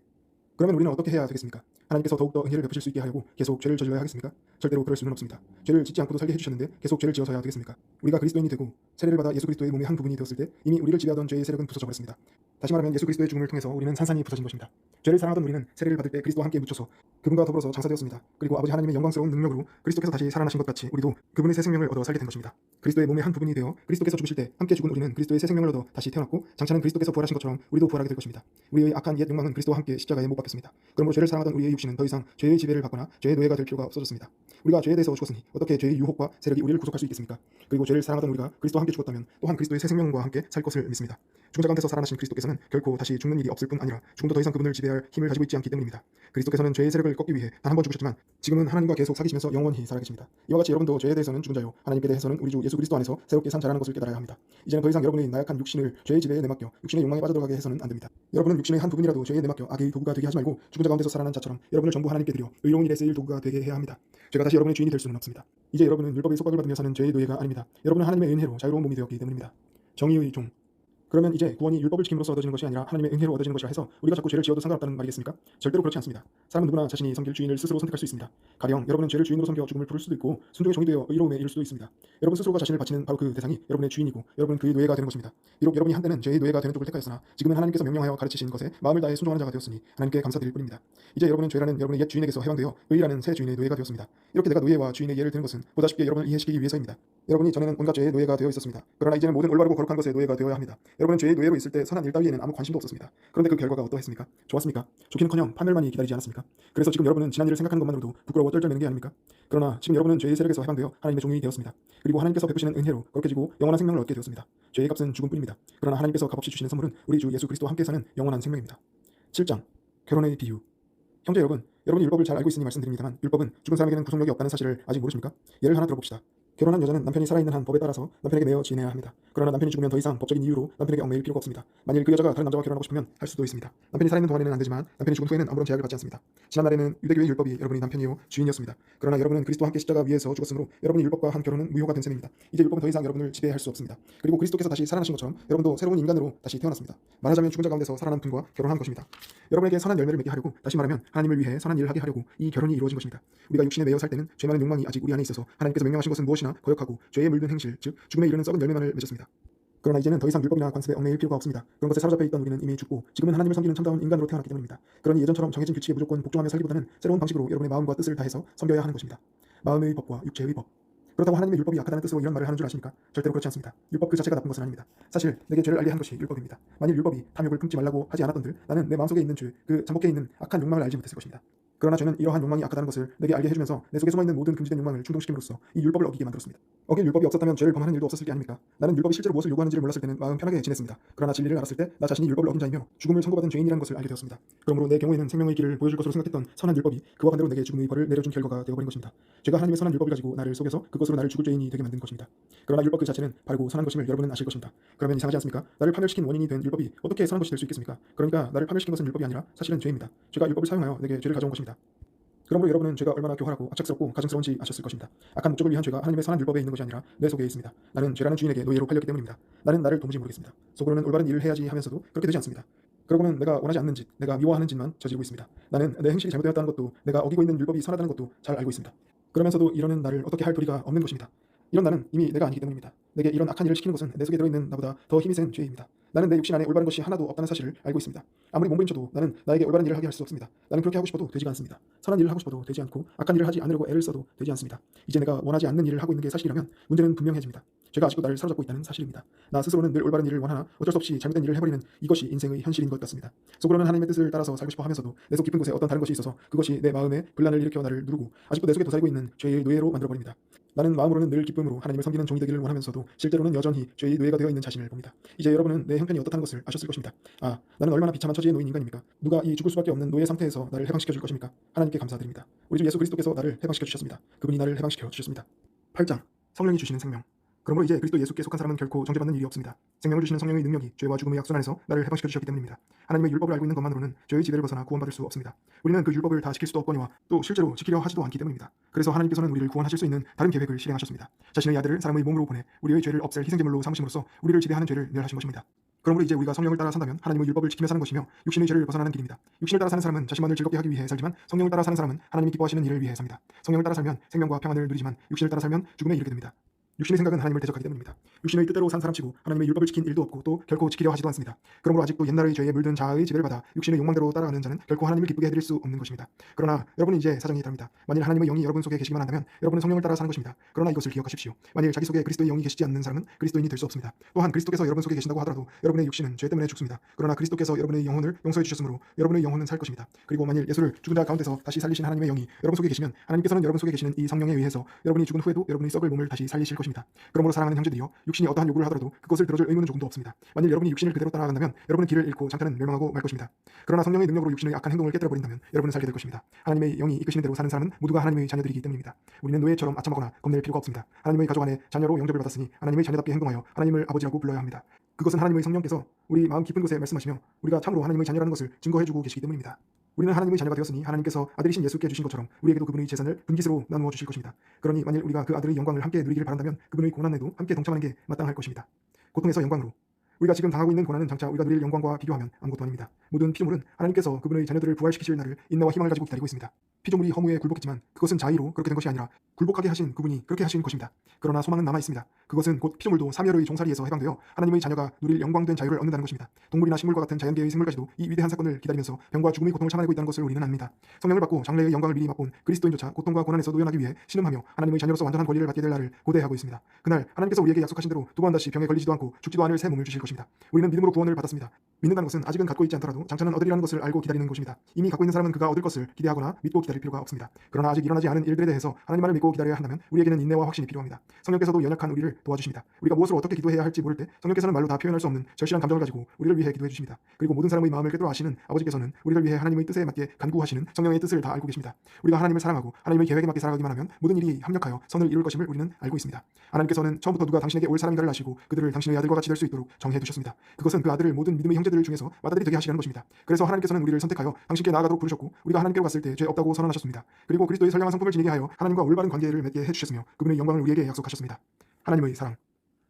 그러면 우리는 어떻게 해야 되겠습니까? 하나님께서 더욱더 은혜를 베푸실 수 있게 하려고 계속 죄를 저질러야 하겠습니까? 절대로 그럴 수는 없습니다. 죄를 짓지 않고도 살게 해주셨는데 계속 죄를 지어서야 되겠습니까? 우리가 그리스도인이 되고 세례를 받아 예수 그리스도의 몸의 한 부분이 되었을 때 이미 우리를 지배하던 죄의 세력은 부서져 버렸습니다. 다시 말하면 예수 그리스도의 죽음을 통해서 우리는 산산이 부서진 것입니다. 죄를 사랑하던 우리는 세례를 받을 때 그리스도와 함께 묻혀서 그분과 더불어서 장사되었습니다. 그리고 아버지 하나님의 영광스러운 능력으로 그리스도께서 다시 살아나신 것 같이 우리도 그분의 새 생명을 얻어 살게 된 것입니다. 그리스도의 몸의 한 부분이 되어 그리스도께서 죽으실 때 함께 죽은 우리는 그리스도의 새 생명을 얻어 다시 태어났고 장차는 그리스도께서 부활하신 것처럼 우리도 부활하게 될 것입니다. 우리의 악한 옛 욕망은 그리스도와 함께 십자가에 못 박혔습니다. 그러므로 죄를 사랑하던 우리의 육신은 더 이상 죄의 지배를 받거나 죄의 노예가 될 필요가 없어졌습니다. 우리가 죄에 대해서 죽었으니 어떻게 죄의 유혹과 세력이 우리를 구속할 수 있겠습니까? 그리고 죄를 사랑하던 우리가 그리스도와 함께 죽었다면 또한 그리스도의 새 생명과 함께 살 것을 믿습니다. 죽은 자 가운데서 살아나신 그리스도께서는 결코 다시 죽는 일이 없을 뿐 아니라 죽음도 더 이상 그분을 지배할 힘을 가지고 있지 않기 때문입니다. 그리스도께서는 죄의 세력을 꺾기 위해 단 한 번 죽으셨지만 지금은 하나님과 계속 사귀시면서 영원히 살아계십니다. 이와 같이 여러분도 죄에 대해서는 죽은 자요 하나님께 대해서는 우리 주 예수 그리스도 안에서 새롭게 산 자라는 것을 깨달아야 합니다. 이제는 더 이상 여러분의 나약한 육신을 죄의 지배에 내맡겨 육신의 욕망에 빠져들어가게 해서는 안 됩니다. 여러분은 육신의 한 부분이라도 죄에 내맡겨 악의 도구가 되게 하지 말고 죽은 자 가운데서 살아난 자처럼 여러분을 전부 하나님께 드려 의로운 일에 쓰일 도구가 되게 해야 합니다. 죄가 다시 여러분의 주인이 될 수는 없습니다. 이제 여러분은 율법의 속박을 받으며 사는 죄의 노예가 아닙니다. 여러분은 하나님의 은혜로 자유로운 몸이 되었기 때문입니다. 정의의 종. 그러면 이제 구원이 율법을 지킴으로써 얻어지는 것이 아니라 하나님의 은혜로 얻어지는 것이라 해서 우리가 자꾸 죄를 지어도 상관없다는 말이겠습니까? 절대로 그렇지 않습니다. 사람은 누구나 자신이 섬길 주인을 스스로 선택할 수 있습니다. 가령 여러분은 죄를 주인으로 섬겨 죽음을 부를 수도 있고 순종의 종이 되어 의로움에 이를 수도 있습니다. 여러분 스스로가 자신을 바치는 바로 그 대상이 여러분의 주인이고 여러분은 그의 노예가 되는 것입니다. 비록 여러분이 한때는 죄의 노예가 되는 쪽을 택하였으나 지금은 하나님께서 명령하여 가르치신 것에 마음을 다해 순종하는 자가 되었으니 하나님께 감사드릴 뿐입니다. 이제 여러분은 죄라는 여러분의 옛 주인에게서 해방되어 의라는 새 주인의 노예가 되었습니다. 이렇게 내가 노예와 주인의 예를 드는 것은 보다 쉽게 여러분을 이해시키기 위해서입니다. 여러분이 전에는 온갖 죄의 노예가 되어 있었습니다. 그러나 이제는 모든 올바르고 거룩한 것의 노예가 되어야 합니다. 여러분은 죄의 노예로 있을 때 선한 일 따위에는 아무 관심도 없었습니다. 그런데 그 결과가 어떠했습니까? 좋았습니까? 좋기는커녕 파멸만이 기다리지 않았습니까? 그래서 지금 여러분은 지난 일을 생각하는 것만으로도 부끄러워 쩔쩔매는 게 아닙니까? 그러나 지금 여러분은 죄의 세력에서 해방되어 하나님의 종이 되었습니다. 그리고 하나님께서 베푸시는 은혜로 거룩해지고 영원한 생명을 얻게 되었습니다. 죄의 값은 죽음뿐입니다. 그러나 하나님께서 값없이 주시는 선물은 우리 주 예수 그리스도와 함께 사는 영원한 생명입니다. 7장 결혼의 비유. 형제 여러분, 여러분이 율법을 잘 알고 있으니 말씀드립니다만 율법은 죽은 사람에게는 구속력이 없다는 사실을 아직 모르십니까? 예를 하나 들어봅시다. 결혼한 여자는 남편이 살아있는 한 법에 따라서 남편에게 매여 지내야 합니다. 그러나 남편이 죽으면 더 이상 법적인 이유로 남편에게 얽매일 필요가 없습니다. 만일 그 여자가 다른 남자와 결혼하고 싶으면 할 수도 있습니다. 남편이 살아있는 동안에는 안 되지만 남편이 죽은 후에는 아무런 제약을 받지 않습니다. 지난날에는 유대교의 율법이 여러분이 남편이요 주인이었습니다. 그러나 여러분은 그리스도와 함께 십자가 위에서 죽었으므로 여러분의 율법과 한 결혼은 무효가 된 셈입니다. 이제 율법은 더 이상 여러분을 지배할 수 없습니다. 그리고 그리스도께서 다시 살아나신 것처럼 여러분도 새로운 인간으로 다시 태어났습니다. 말하자면 죽은 자 가운데서 살아난 분과 결혼한 것입니다. 여러분에게 선한 열매를 맺게 하려고, 다시 말하면 하나님을 위해 선한 일을 하게 하려고 이 결혼이 이루어진 것입니다. 우리가 육신에 매여 살 때는 죄 많은 욕망이 아직 우리 안에 있어서 하나님께서 명령하신 것은 무엇이나 거역하고 죄에 물든 행실, 즉 죽음에 이르는 썩은 열매만을 맺었습니다. 그러나 이제는 더 이상 율법이나 관습에 얽매일 필요가 없습니다. 그런 것에 사로잡혀 있던 우리는 이미 죽고 지금은 하나님을 섬기는 참다운 인간으로 태어났기 때문입니다. 그러니 예전처럼 정해진 규칙에 무조건 복종하며 살기보다는 새로운 방식으로 여러분의 마음과 뜻을 다해서 섬겨야 하는 것입니다. 마음의 법과 육체의 법. 그렇다고 하나님의 율법이 약하다는 뜻으로 이런 말을 하는 줄 아십니까? 절대로 그렇지 않습니다. 율법 그 자체가 나쁜 것은 아닙니다. 사실 내게 죄를 알게 한 것이 율법입니다. 만일 율법이 탐욕을 품지 말라고 하지 않았던들 나는 내 마음속에 있는 죄, 그 잠복해 있는 악한 욕망을 알지 못했을 것입니다. 그러나 죄는 이러한 욕망이 악하다는 것을 내게 알게 해주면서 내 속에 숨어있는 모든 금지된 욕망을 충동시킴으로써 이 율법을 어기게 만들었습니다. 어길 율법이 없었다면 죄를 범하는 일도 없었을 게 아닙니까? 나는 율법이 실제로 무엇을 요구하는지를 몰랐을 때는 마음 편하게 지냈습니다. 그러나 진리를 알았을 때 나 자신이 율법을 어긴 자이며 죽음을 선고받은 죄인이라는 것을 알게 되었습니다. 그러므로 내 경우에는 생명의 길을 보여줄 것으로 생각했던 선한 율법이 그와 반대로 내게 죽음의 벌을 내려준 결과가 되어버린 것입니다. 죄가 하나님의 선한 율법을 가지고 나를 속여서 그것으로 나를 죽을 죄인이 되게 만든 것입니다. 그러나 율법 그 자체는 바르고 선한 것임을 여러분은 아실 것입니다. 그러면 이상하지 않습니까? 나를 파멸시킨 원인이 된 율법이 어떻게 선한 것이 될 수 있겠습니까? 그러니까 나를 파멸시킨 것은 율법이 아니라 사실은 죄입니다. 죄가 율법을 사용하여 내게 죄를 가져온 것입니다. 그러므로 여러분은 죄가 얼마나 교활하고 악착스럽고 가증스러운지 아셨을 것입니다. 악한 목적을 위한 죄가 하나님의 선한 율법에 있는 것이 아니라 내 속에 있습니다. 나는 죄라는 주인에게 노예로 팔렸기 때문입니다. 나는 나를 도무지 모르겠습니다. 속으로는 올바른 일을 해야지 하면서도 그렇게 되지 않습니다. 그러고는 내가 원하지 않는 짓, 내가 미워하는 짓만 저지르고 있습니다. 나는 내 행실이 잘못되었다는 것도 내가 어기고 있는 율법이 선하다는 것도 잘 알고 있습니다. 그러면서도 이러는 나를 어떻게 할 도리가 없는 것입니다. 이런 나는 이미 내가 아니기 때문입니다. 내게 이런 악한 일을 시키는 것은 내 속에 들어있는 나보다 더 힘이 센 죄입니다. 나는 내 육신 안에 올바른 것이 하나도 없다는 사실을 알고 있습니다. 아무리 몸부림쳐도 나는 나에게 올바른 일을 하게 할 수 없습니다. 나는 그렇게 하고 싶어도 되지가 않습니다. 선한 일을 하고 싶어도 되지 않고 악한 일을 하지 않으려고 애를 써도 되지 않습니다. 이제 내가 원하지 않는 일을 하고 있는 게 사실이라면 문제는 분명해집니다. 죄가 아직도 나를 사로잡고 있다는 사실입니다. 나 스스로는 늘 올바른 일을 원하나 어쩔 수 없이 잘못된 일을 해버리는 이것이 인생의 현실인 것 같습니다. 속으로는 하나님의 뜻을 따라서 살고 싶어 하면서도 내 속 깊은 곳에 어떤 다른 것이 있어서 그것이 내 마음에 분란을 일으켜 나를 누르고 아직도 내 속에 도사리고 있는 죄의 노예로 만들어버립니다. 나는 마음으로는 늘 기쁨으로 하나님을 섬기는 종이 되기를 원하면서도 실제로는 여전히 죄의 노예가 되어 있는 자신을 봅니다. 이제 여러분은 내 형편이 어떻다는 것을 아셨을 것입니다. 아, 나는 얼마나 비참한 처지에 놓인 인간입니까? 누가 이 죽을 수밖에 없는 노예 상태에서 나를 해방시켜 줄 것입니까? 하나님께 감사드립니다. 우리 주 예수 그리스도께서 나를 해방시켜 주셨습니다. 그분이 나를 해방시켜 주셨습니다. 8장 성령이 주시는 생명. 그러므로 이제 그리스도 예수께 속한 사람은 결코 정죄받는 일이 없습니다. 생명을 주시는 성령의 능력이 죄와 죽음의 약순 안에서 나를 해방시켜 주셨기 때문입니다. 하나님의 율법을 알고 있는 것만으로는 죄의 지배를 벗어나 구원받을 수 없습니다. 우리는 그 율법을 다 지킬 수도 없거니와 또 실제로 지키려 하지도 않기 때문입니다. 그래서 하나님께서는 우리를 구원하실 수 있는 다른 계획을 실행하셨습니다. 자신의 아들을 사람의 몸으로 보내 우리의 죄를 없앨 희생제물로 삼으심으로써 우리를 지배하는 죄를 멸하신 것입니다. 그러므로 이제 우리가 성령을 따라 산다면 하나님의 율법을 지키며 사는 것이며 육신의 죄를 벗어나는 길입니다. 육신을 따라 사는 사람은 자신만을 즐겁게 하기 위해 살지만 성령을 따라 사는 사람은 하나님이 기뻐하시는 일을 위해 삽니다. 성령을 따라 살면 생명과 평안을 누리지만 육신을 따라 살면 죽음에 이르게 됩니다. 육신의 생각은 하나님을 대적하기 때문입니다. 육신의 뜻대로 산 사람치고 하나님의 율법을 지킨 일도 없고 또 결코 지키려 하지도 않습니다. 그러므로 아직도 옛날의 죄에 물든 자아의 지배를 받아 육신의 욕망대로 따라가는 자는 결코 하나님을 기쁘게 해드릴 수 없는 것입니다. 그러나 여러분은 이제 사정이 다릅니다. 만일 하나님의 영이 여러분 속에 계시기만 한다면 여러분은 성령을 따라 사는 것입니다. 그러나 이것을 기억하십시오. 만일 자기 속에 그리스도의 영이 계시지 않는 사람은 그리스도인이 될 수 없습니다. 또한 그리스도께서 여러분 속에 계신다고 하더라도 여러분의 육신은 죄 때문에 죽습니다. 그러나 그리스도께서 여러분의 영혼을 용서해 주셨으므로 여러분의 영혼은 살 것입니다. 그리고 만일 예수를 죽은 자 가운데서 다시 살리신 하나님의 영이 여러분 속에 계시면 하나님께서는 여러분 속에 계시는 이 성령에 의해서 여러분이 죽은 후에도 여러분의 썩을 몸을 다시 살리실 것입니다. 그러므로 사랑하는 형제들이여, 육신이 어떠한 요구를 하더라도 그것을 들어줄 의무는 조금도 없습니다. 만일 여러분이 육신을 그대로 따라간다면 여러분은 길을 잃고 장차는 멸망하고 말 것입니다. 그러나 성령의 능력으로 육신의 악한 행동을 깨뜨려 버린다면 여러분은 살게 될 것입니다. 하나님의 영이 이끄시는 대로 사는 사람은 모두가 하나님의 자녀들이기 때문입니다. 우리는 노예처럼 아첨하거나 겁낼 필요가 없습니다. 하나님의 가족 안에 자녀로 영접을 받았으니 하나님의 자녀답게 행동하여 하나님을 아버지라고 불러야 합니다. 그것은 하나님의 성령께서 우리 마음 깊은 곳에 말씀하시며 우리가 참으로 하나님의 자녀라는 것을 증거해주고 계시기 때문입니다. 우리는 하나님의 자녀가 되었으니 하나님께서 아들이신 예수께 주신 것처럼 우리에게도 그분의 재산을 분깃으로 나누어 주실 것입니다. 그러니 만일 우리가 그 아들의 영광을 함께 누리기를 바란다면 그분의 고난에도 함께 동참하는 게 마땅할 것입니다. 고통에서 영광으로. 우리가 지금 당하고 있는 고난은 장차 우리가 누릴 영광과 비교하면 아무것도 아닙니다. 모든 피조물은 하나님께서 그분의 자녀들을 부활시키실 날을 인내와 희망을 가지고 기다리고 있습니다. 피조물이 허무에 굴복했지만 그것은 자의로 그렇게 된 것이 아니라 굴복하게 하신 그분이 그렇게 하신 것입니다. 그러나 소망은 남아 있습니다. 그것은 곧 피조물도 사멸의 종살이에서 해방되어 하나님의 자녀가 누릴 영광된 자유를 얻는다는 것입니다. 동물이나 식물과 같은 자연계의 생물까지도 이 위대한 사건을 기다리면서 병과 죽음의 고통을 참아내고 있다는 것을 우리는 압니다. 성령을 받고 장래의 영광을 미리 맛본 그리스도인조차 고통과 고난에서 노연하기 위해 신음하며 하나님의 자녀로서 완전한 권리를 받게 될 날을 고대하고 있습니다. 그날 하나님께서 우리에게 약속하신 대로 두 번 다시 병에 걸리지도 않고 죽지도 않을 새 몸을 주실 것입니다. 우리는 믿음으로 구원을 받았습니다. 믿는다는 것은 아직은 갖고 있지 않더라도 장차는 얻으리라는 것을 알고 기다리는 것입니다. 이미 갖고 있는 사람은 그가 얻을 것을 기대하거나 믿고 기다릴 필요가 없습니다. 그러나 아직 일어나지 않은 일들에 대해서 하나님만을 믿고 기다려야 한다면 우리에게는 인내와 확신이 필요합니다. 성령께서도 연약한 우리를 도와주십니다. 우리가 무엇을 어떻게 기도해야 할지 모를 때 성령께서는 말로 다 표현할 수 없는 절실한 감정을 가지고 우리를 위해 기도해 주십니다. 그리고 모든 사람의 마음을 꿰뚫어 아시는 아버지께서는 우리를 위해 하나님의 뜻에 맞게 간구하시는 성령의 뜻을 다 알고 계십니다. 우리가 하나님을 사랑하고 하나님의 계획에 맞게 살아가기만 하면 모든 일이 합력하여 선을 이룰 것임을 우리는 알고 있습니다. 하나님께서는 처음부터 누가 당신에게 올 사람인가를 아시고 그들을 당신의 아들과 같이 될 수 있도록 정해 두셨습니다. 그것은 그 아들을 모든 믿음의 형제들 중에서 맏아들이 되게 하시려는 것입니다. 그래서 하나님께서는 우리를 선택하여 당신께 나아가도록 부르셨고 우리가 하나님께로 갔을 때 죄 없다고 선언하셨습니다. 그리고 그리스도의 선량한 성품을 지니게 하여 하나님과 올바른 관계를 맺게 해주셨으며 그분의 영광을 우리에게 약속하셨습니다. 하나님의 사랑.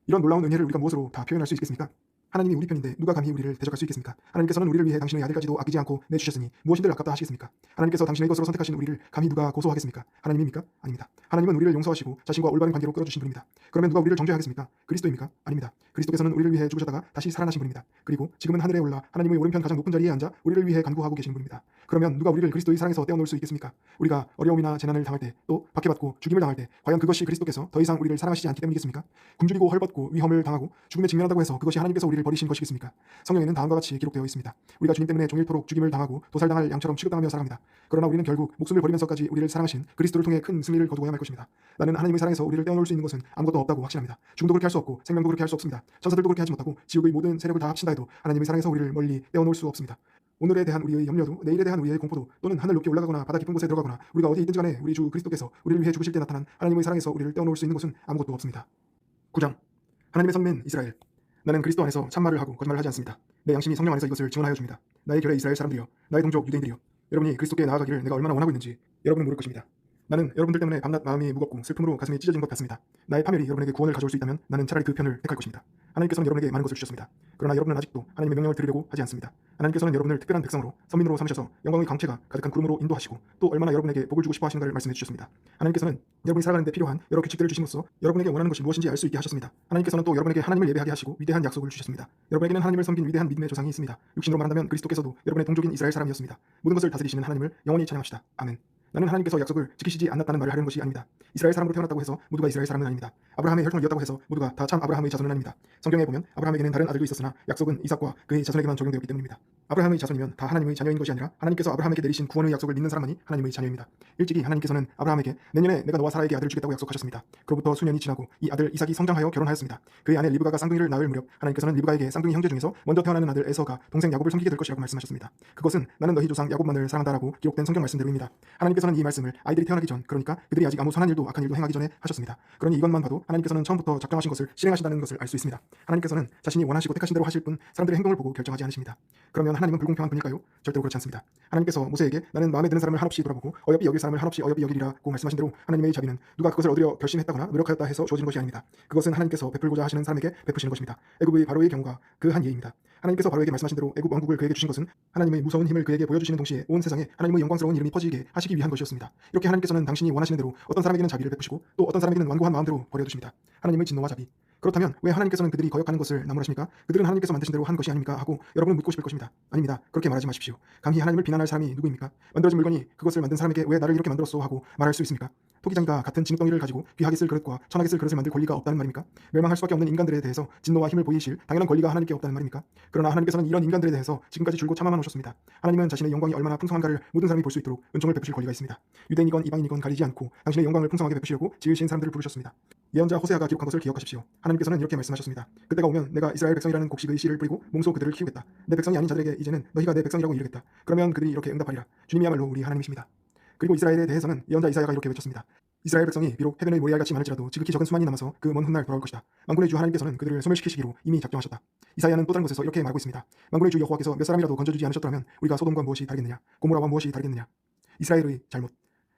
이런 놀라운 은혜를 우리가 무엇으로 다 표현할 수 있겠습니까? 하나님이 우리 편인데 누가 감히 우리를 대적할 수 있겠습니까? 하나님께서는 우리를 위해 당신의 아들까지도 아끼지 않고 내주셨으니 무엇인들 아깝다 하시겠습니까? 하나님께서 당신의 것으로 선택하신 우리를 감히 누가 고소하겠습니까? 하나님입니까? 아닙니다. 하나님은 우리를 용서하시고 자신과 올바른 관계로 끌어주신 분입니다. 그러면 누가 우리를 정죄하겠습니까? 그리스도입니까? 아닙니다. 그리스도께서는 우리를 위해 죽으셨다가 다시 살아나신 분입니다. 그리고 지금은 하늘에 올라 하나님의 오른편 가장 높은 자리에 앉아 우리를 위해 간구하고 계신 분입니다. 그러면 누가 우리를 그리스도의 사랑에서 떼어놓을 수 있겠습니까? 우리가 어려움이나 재난을 당할 때 또 박해받고 죽임을 당할 때 과연 그것이 그리스도께서 더 이상 우리를 사랑하시지 않기 때문이겠습니까? 굶주리고 헐벗고 위험을 당하고 죽음에 직면한다고 해서 그것이 하나님께서 우리를 버리신 것이겠습니까? 성경에는 다음과 같이 기록되어 있습니다. 우리가 주님 때문에 종일토록 죽임을 당하고 도살당할 양처럼 취급당하며 살아갑니다. 그러나 우리는 결국 목숨을 버리면서까지 우리를 사랑하신 그리스도를 통해 큰 승리를 거두어야 할 것입니다. 나는 하나님의 사랑에서 우리를 떼어놓을 수 있는 것은 아무것도 없다고 확신합니다. 죽음도 그렇게 할 수 없고 생명도 그렇게 할 수 없습니다. 천사들도 그렇게 하지 못하고 지옥의 모든 세력을 다 합친다 해도 하나님의 사랑에서 우리를 멀리 떼어놓을 수 없습니다. 오늘에 대한 우리의 염려도 내일에 대한 우리의 공포도 또는 하늘 높이 올라가거나 바다 깊은 곳에 들어가거나 우리가 어디에 있든지 간에 우리 주 그리스도께서 우리를 위해 죽으실 때 나타난 하나님의 사랑에서 우리를 떼어놓을 수 있는 것은 아무것도 없습니다. 9장. 하나님의 성민 이스라엘. 나는 그리스도 안에서 참말을 하고 거짓말을 하지 않습니다. 내 양심이 성령 안에서 이것을 증언하여 줍니다. 나의 결의 이스라엘 사람들이여, 나의 동족 유대인들이여, 여러분이 그리스도께 나아가기를 내가 얼마나 원하고 있는지 여러분은 모를 것입니다. 나는 여러분들 때문에 밤낮 마음이 무겁고 슬픔으로 가슴이 찢어진 것 같습니다. 나의 파멸이 여러분에게 구원을 가져올 수 있다면 나는 차라리 그 편을 택할 것입니다. 하나님께서는 여러분에게 많은 것을 주셨습니다. 그러나 여러분은 아직도 하나님의 명령을 들으려고 하지 않습니다. 하나님께서는 여러분을 특별한 백성으로 선민으로 삼으셔서 영광의 강체가 가득한 구름으로 인도하시고 또 얼마나 여러분에게 복을 주고 싶어 하시는가를 말씀해 주셨습니다. 하나님께서는 여러분이 살아가는 데 필요한 여러 규칙들을 주심으로써 여러분에게 원하는 것이 무엇인지 알 수 있게 하셨습니다. 하나님께서는 또 여러분에게 하나님을 예배하게 하시고 위대한 약속을 주셨습니다. 여러분에게는 하나님을 섬긴 위대한 믿음의 조상이 있습니다. 육신으로 말한다면 그리스도께서도 여러분의 동족인 이스라엘 사람이었습니다. 모든 것을 다스리시는 하나님을 영원히 찬양합시다. 아멘. 나는 하나님께서 약속을 지키시지 않았다는 말을 하려는 것이 아닙니다. 이스라엘 사람으로 태어났다고 해서 모두가 이스라엘 사람은 아닙니다. 아브라함의 혈통을 이었다고 해서 모두가 다 참 아브라함의 자손은 아닙니다. 성경에 보면 아브라함에게는 다른 아들도 있었으나 약속은 이삭과 그의 자손에게만 적용되었기 때문입니다. 아브라함의 자손이면 다 하나님의 자녀인 것이 아니라 하나님께서 아브라함에게 내리신 구원의 약속을 믿는 사람만이 하나님의 자녀입니다. 일찍이 하나님께서는 아브라함에게 내년에 내가 너와 사라에게 아들을 주겠다고 약속하셨습니다. 그로부터 수년이 지나고 이 아들 이삭이 성장하여 결혼하였습니다. 그의 아내 리브가가 쌍둥이를 낳을 무렵 하나님께서는 리브가에게 쌍둥이 형제 중에서 먼저 태어나는 아들 에서가 동생 야곱을 섬기게 될 것이라고 말씀하셨습니다. 그것은 나는 너희 조상 야곱만을 사랑한다라고 기록된 성경 말씀대로입니다. 하나님께서는 이 말씀을 아이들이 태어나기 전, 그러니까 그들이 아직 아무 선한 일도 악한 일도 행하기 전에 하셨습니다. 그러니 이것만 봐도 하나님께서는 처음부터 작정하신 것을 실행하신다는 것을 알 수 있습니다. 하나님께서는 자신이 원하시고 택하신 대로 하실 뿐 사람들의 행동을 보고 결정하지 않으십니다. 그러면 하나님은 불공평한 분일까요? 절대로 그렇지 않습니다. 하나님께서 모세에게 나는 마음에 드는 사람을 한없이 돌아보고 어여삐 여길 사람을 사람을 한없이 어여삐 여기리라고 말씀하신 대로 하나님의 자비는 누가 그것을 얻으려 결심했다거나 노력하였다 해서 주어지는 것이 아닙니다. 그것은 하나님께서 베풀고자 하시는 사람에게 베푸시는 것입니다. 애굽의 바로의 경우가 그 한 예입니다. 하나님께서 바로에게 말씀하신 대로 애굽 왕국을 그에게 주신 것은 하나님의 무서운 힘을 그에게 보여주시는 동시에 온 세상에 하나님의 영광스러운 이름이 퍼지게 하시기 위한 것이었습니다. 이렇게 하나님께서는 당신이 원하시는 대로 어떤 사람에게는 자비를 베푸시고 또 어떤 사람에게는 완고한 마음대로 버려두십니다. 하나님의 진노와 자비. 그렇다면 왜 하나님께서는 그들이 거역하는 것을 나무라십니까? 그들은 하나님께서 만드신 대로 한 것이 아닙니까? 하고 여러분은 묻고 싶을 것입니다. 아닙니다. 그렇게 말하지 마십시오. 감히 하나님을 비난할 사람이 누구입니까? 만들어진 물건이 그것을 만든 사람에게 왜 나를 이렇게 만들었소 하고 말할 수 있습니까? 토기장이가 같은 진흙덩이를 가지고 귀하게 쓸 그릇과 천하게 쓸 그릇을 만들 권리가 없다는 말입니까? 멸망할 수밖에 없는 인간들에 대해서 진노와 힘을 보이실 당연한 권리가 하나님께 없다는 말입니까? 그러나 하나님께서는 이런 인간들에 대해서 지금까지 줄곧 참아만 오셨습니다. 하나님은 자신의 영광이 얼마나 풍성한가를 모든 사람이 볼 수 있도록 은총을 베푸실 권리가 있습니다. 유대인이건 이방인이건 가리지 않고 당신의 영광을 풍성하게 베푸시려고 지으신 사람들을 부르셨습니다. 예언자 호세아가 기록한 것을 기억하십시오. 하나님께서는 이렇게 말씀하셨습니다. 그때가 오면 내가 이스라엘 백성이라는 곡식의 씨를 뿌리고 몸소 그들을 키우겠다. 내 백성이 아닌 자들에게 이제는 너희가 내 백성이라고 이르겠다. 그러면 그들이 이렇게 응답하리라. 주님이야말로 우리 하나님이십니다. 그리고 이스라엘에 대해서는 예언자 이사야가 이렇게 외쳤습니다. 이스라엘 백성이 비록 해변의 모래알같이 많을지라도 지극히 적은 수만이 남아서 그 먼 훗날 돌아올 것이다. 만군의 주 하나님께서는 그들을 소멸시키시기로 이미 작정하셨다. 이사야는 또 다른 곳에서 이렇게 말하고 있습니다. 만군의 주 여호와께서 몇 사람이라도 건져주지 않으셨더라면 우리가 소돔과 무엇이 다르겠느냐, 고모라와 무엇이 다르겠느냐. 이스라엘의 잘못.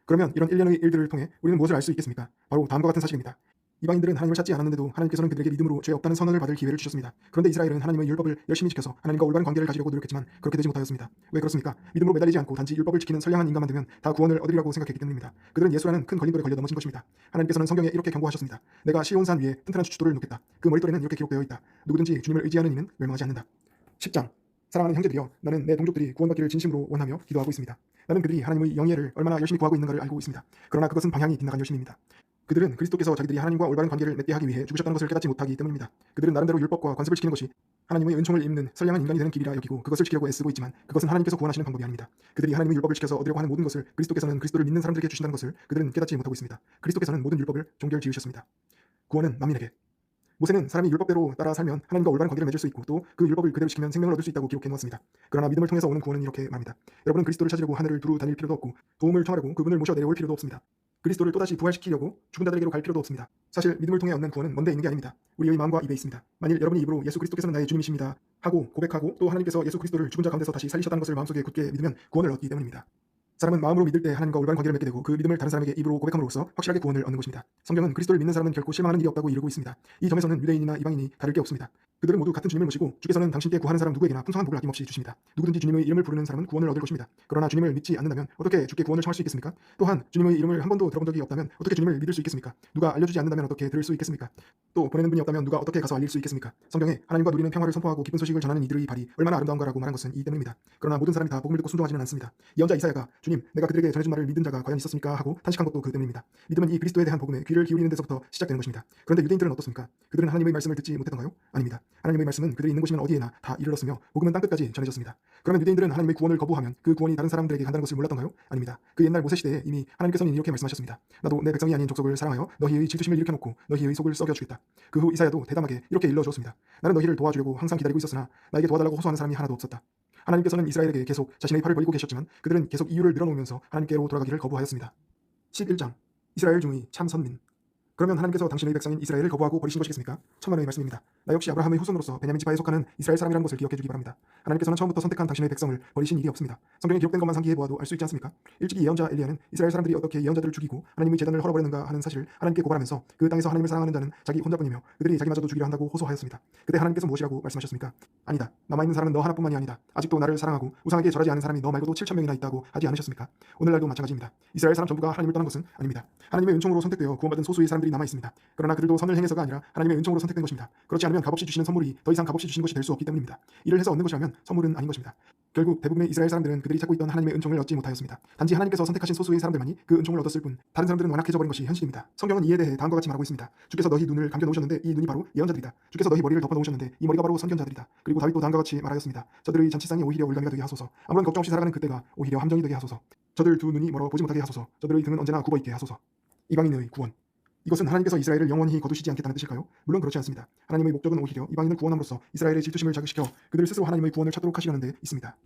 그러면 이런 일련의 일들을 통해 우리는 무엇을 알 수 있겠습니까? 바로 다음과 같은 사실입니다. 이방인들은 하나님을 찾지 않았는데도 하나님께서는 그들에게 믿음으로 죄 없다는 선언을 받을 기회를 주셨습니다. 그런데 이스라엘은 하나님의 율법을 열심히 지켜서 하나님과 올바른 관계를 가지려고 노력했지만 그렇게 되지 못하였습니다. 왜 그렇습니까? 믿음으로 매달리지 않고 단지 율법을 지키는 선량한 인간만 되면 다 구원을 얻으리라고 생각했기 때문입니다. 그들은 예수라는 큰 걸림돌에 걸려 넘어진 것입니다. 하나님께서는 성경에 이렇게 경고하셨습니다. 내가 시온산 위에 튼튼한 주춧돌을 놓겠다. 그 머릿돌에는 이렇게 기록되어 있다. 누구든지 주님을 의지하는 이는 멸망하지 않는다. 10장. 사랑하는 형제들이여, 나는 내 동족들이 구원받기를 진심으로 원하며 기도하고 있습니다. 나는 그들이 하나님의 영예를 얼마나 열심히 구하고 있는가를 알고 있습니다. 그러나 그것은 방향이 빗나간 열심입니다. 그들은 그리스도께서 자기들이 하나님과 올바른 관계를 맺게 하기 위해 죽으셨다는 것을 깨닫지 못하기 때문입니다. 그들은 나름대로 율법과 관습을 지키는 것이 하나님의 은총을 입는 선량한 인간이 되는 길이라 여기고 그것을 지키려고 애쓰고 있지만 그것은 하나님께서 구원하시는 방법이 아닙니다. 그들이 하나님의 율법을 지켜서 얻으려고 하는 모든 것을 그리스도께서는 그리스도를 믿는 사람들에게 주신다는 것을 그들은 깨닫지 못하고 있습니다. 그리스도께서는 모든 율법을 종결 지으셨습니다. 구원은 만민에게. 모세는 사람이 율법대로 따라 살면 하나님과 올바른 관계를 맺을 수 있고 또 그 율법을 그대로 지키면 생명을 얻을 수 있다고 기록해 놓았습니다. 그러나 믿음을 통해서 오는 구원은 이렇게 말합니다. 여러분은 그리스도를 찾으려고 하늘을 두루 다닐 필요도 없고 도움을 청하려고 그분을 모셔 내려올 필요도 없습니다. 그리스도를 또다시 부활시키려고 죽은 자들에게로 갈 필요도 없습니다. 사실 믿음을 통해 얻는 구원은 먼데 있는 게 아닙니다. 우리의 마음과 입에 있습니다. 만일 여러분이 입으로 예수 그리스도께서는 나의 주님이십니다 하고 고백하고 또 하나님께서 예수 그리스도를 죽은 자 가운데서 다시 살리셨다는 것을 마음속에 굳게 믿으면 구원을 얻기 때문입니다. 사람은 마음으로 믿을 때 하나님과 올바른 관계를 맺게 되고 그 믿음을 다른 사람에게 입으로 고백함으로써 확실하게 구원을 얻는 것입니다. 성경은 그리스도를 믿는 사람은 결코 실망하는 일이 없다고 이르고 있습니다. 이 점에서는 유대인이나 이방인이 다를 게 없습니다. 그들은 모두 같은 주님을 모시고 주께서는 당신께 구하는 사람 누구에게나 풍성한 복을 아낌없이 주십니다. 누구든지 주님의 이름을 부르는 사람은 구원을 얻을 것입니다. 그러나 주님을 믿지 않는다면 어떻게 주께 구원을 청할 수 있겠습니까? 또한 주님의 이름을 한 번도 들어본 적이 없다면 어떻게 주님을 믿을 수 있겠습니까? 누가 알려주지 않는다면 어떻게 들을 수 있겠습니까? 또 보내는 분이 없다면 누가 어떻게 가서 알릴 수 있겠습니까? 성경에 하나님과 누리는 평화를 선포하고 기쁜 소식을 전하는 이들의 발이 얼마나 아름다운가라고 말한 것은 이 때문입니다. 그러나 모든 사람이 다 복음을 듣고 순종하지는 않습니다. 예언자 이사야가 주님, 내가 그들에게 전해준 말을 믿은 자가 과연 있었습니까? 하고 탄식한 것도 그 때문입니다. 믿음은 이 그리스도에 대한 복음에 귀를 기울이는 데서부터 시작되는 것입니다. 그런데 유대인들은 어떻습니까? 그들은 하나님의 말씀을 듣지 못했던가요? 아닙니다. 하나님의 말씀은 그들이 있는 곳이면 어디에나 다 이르렀으며 복음은 땅끝까지 전해졌습니다. 그러면 유대인들은 하나님의 구원을 거부하면 그 구원이 다른 사람들에게 간다는 것을 몰랐던가요? 아닙니다. 그 옛날 모세 시대에 이미 하나님께서는 이렇게 말씀하셨습니다. 나도 내 백성이 아닌 족속을 사랑하여 너희의 질투심을 일으켜놓고 너희의 속을 썩여주겠다. 그 후 이사야도 대담하게 이렇게 일러주었습니다. 나는 너희를 도와주려고 항상 기다리고 있었으나 나에게 도와달라고 호소하는 사람이 하나도 없었다. 하나님께서는 이스라엘에게 계속 자신의 팔을 벌리고 계셨지만 그들은 계속 이유를 늘어놓으면서 하나님께로 돌아가기를 거부하였습니다. 11장. 이스라엘 중의 참 선민. 그러면 하나님께서 당신의 백성인 이스라엘을 거부하고 버리신 것이겠습니까? 천만의 말씀입니다. 나 역시 아브라함의 후손으로서 베냐민 지파에 속하는 이스라엘 사람이라는 것을 기억해 주기 바랍니다. 하나님께서는 처음부터 선택한 당신의 백성을 버리신 일이 없습니다. 성경에 기록된 것만 상기해 보아도 알 수 있지 않습니까? 일찍이 예언자 엘리야는 이스라엘 사람들이 어떻게 예언자들을 죽이고 하나님의 제단을 헐어버렸는가 하는 사실을 하나님께 고발하면서 그 땅에서 하나님을 사랑하는 자는 자기 혼자뿐이며 그들이 자기마저도 죽이려 한다고 호소하였습니다. 그때 하나님께서 무엇이라고 말씀하셨습니까? 아니다. 남아있는 사람은 너 하나뿐만이 아니다. 아직도 나를 사랑하고 우상에게 절하지 않은 사람이 너 말고도 7,000명이나 있다고 하지 않으셨습니까? 오늘날도 마찬가지입니다. 이스라엘 사람 전부가 하나님을 떠난 것은 아닙니다. 하나님의 은총으로 선택되어 구원받은 소수의 사람들이 남아 있습니다. 그러나 그들도 선을 행해서가 아니라 하나님의 은총으로 선택된 것입니다. 그렇지 않으면 값없이 주시는 선물이 더 이상 값없이 주시는 것이 될 수 없기 때문입니다. 일을 해서 얻는 것이라면 선물은 아닌 것입니다. 결국 대부분의 이스라엘 사람들은 그들이 찾고 있던 하나님의 은총을 얻지 못하였습니다. 단지 하나님께서 선택하신 소수의 사람들만이 그 은총을 얻었을 뿐 다른 사람들은 완악해져 버린 것이 현실입니다. 성경은 이에 대해 다음과 같이 말하고 있습니다. 주께서 너희 눈을 감겨 놓으셨는데 이 눈이 바로 예언자들이다. 주께서 너희 머리를 덮어 놓으셨는데 이 머리가 바로 선견자들이다. 그리고 다윗도 다음과 같이 말하였습니다. 저들의 잔치상이 오히려 올가미가 되게 하소서. 아무런 걱정 없이 살아가는 그때가 오히려 함정이 되게 하소서. 저들 두 눈이 멀어 보지 못하게 하소서. 저들의 등은 언제나 굽어 있게 하소서. 이방인의 구원. 이것은 하나님께서 이스라엘을 영원히 거두시지 않겠다는 뜻일까요? 물론 그렇지 않습니다. 하나님의 목적은 오히려 이방인을 구원함으로써 이스라엘의 질투심을 자극시켜 그들 스스로 하나님의 구원을 찾도록 하시려는 데 있습니다.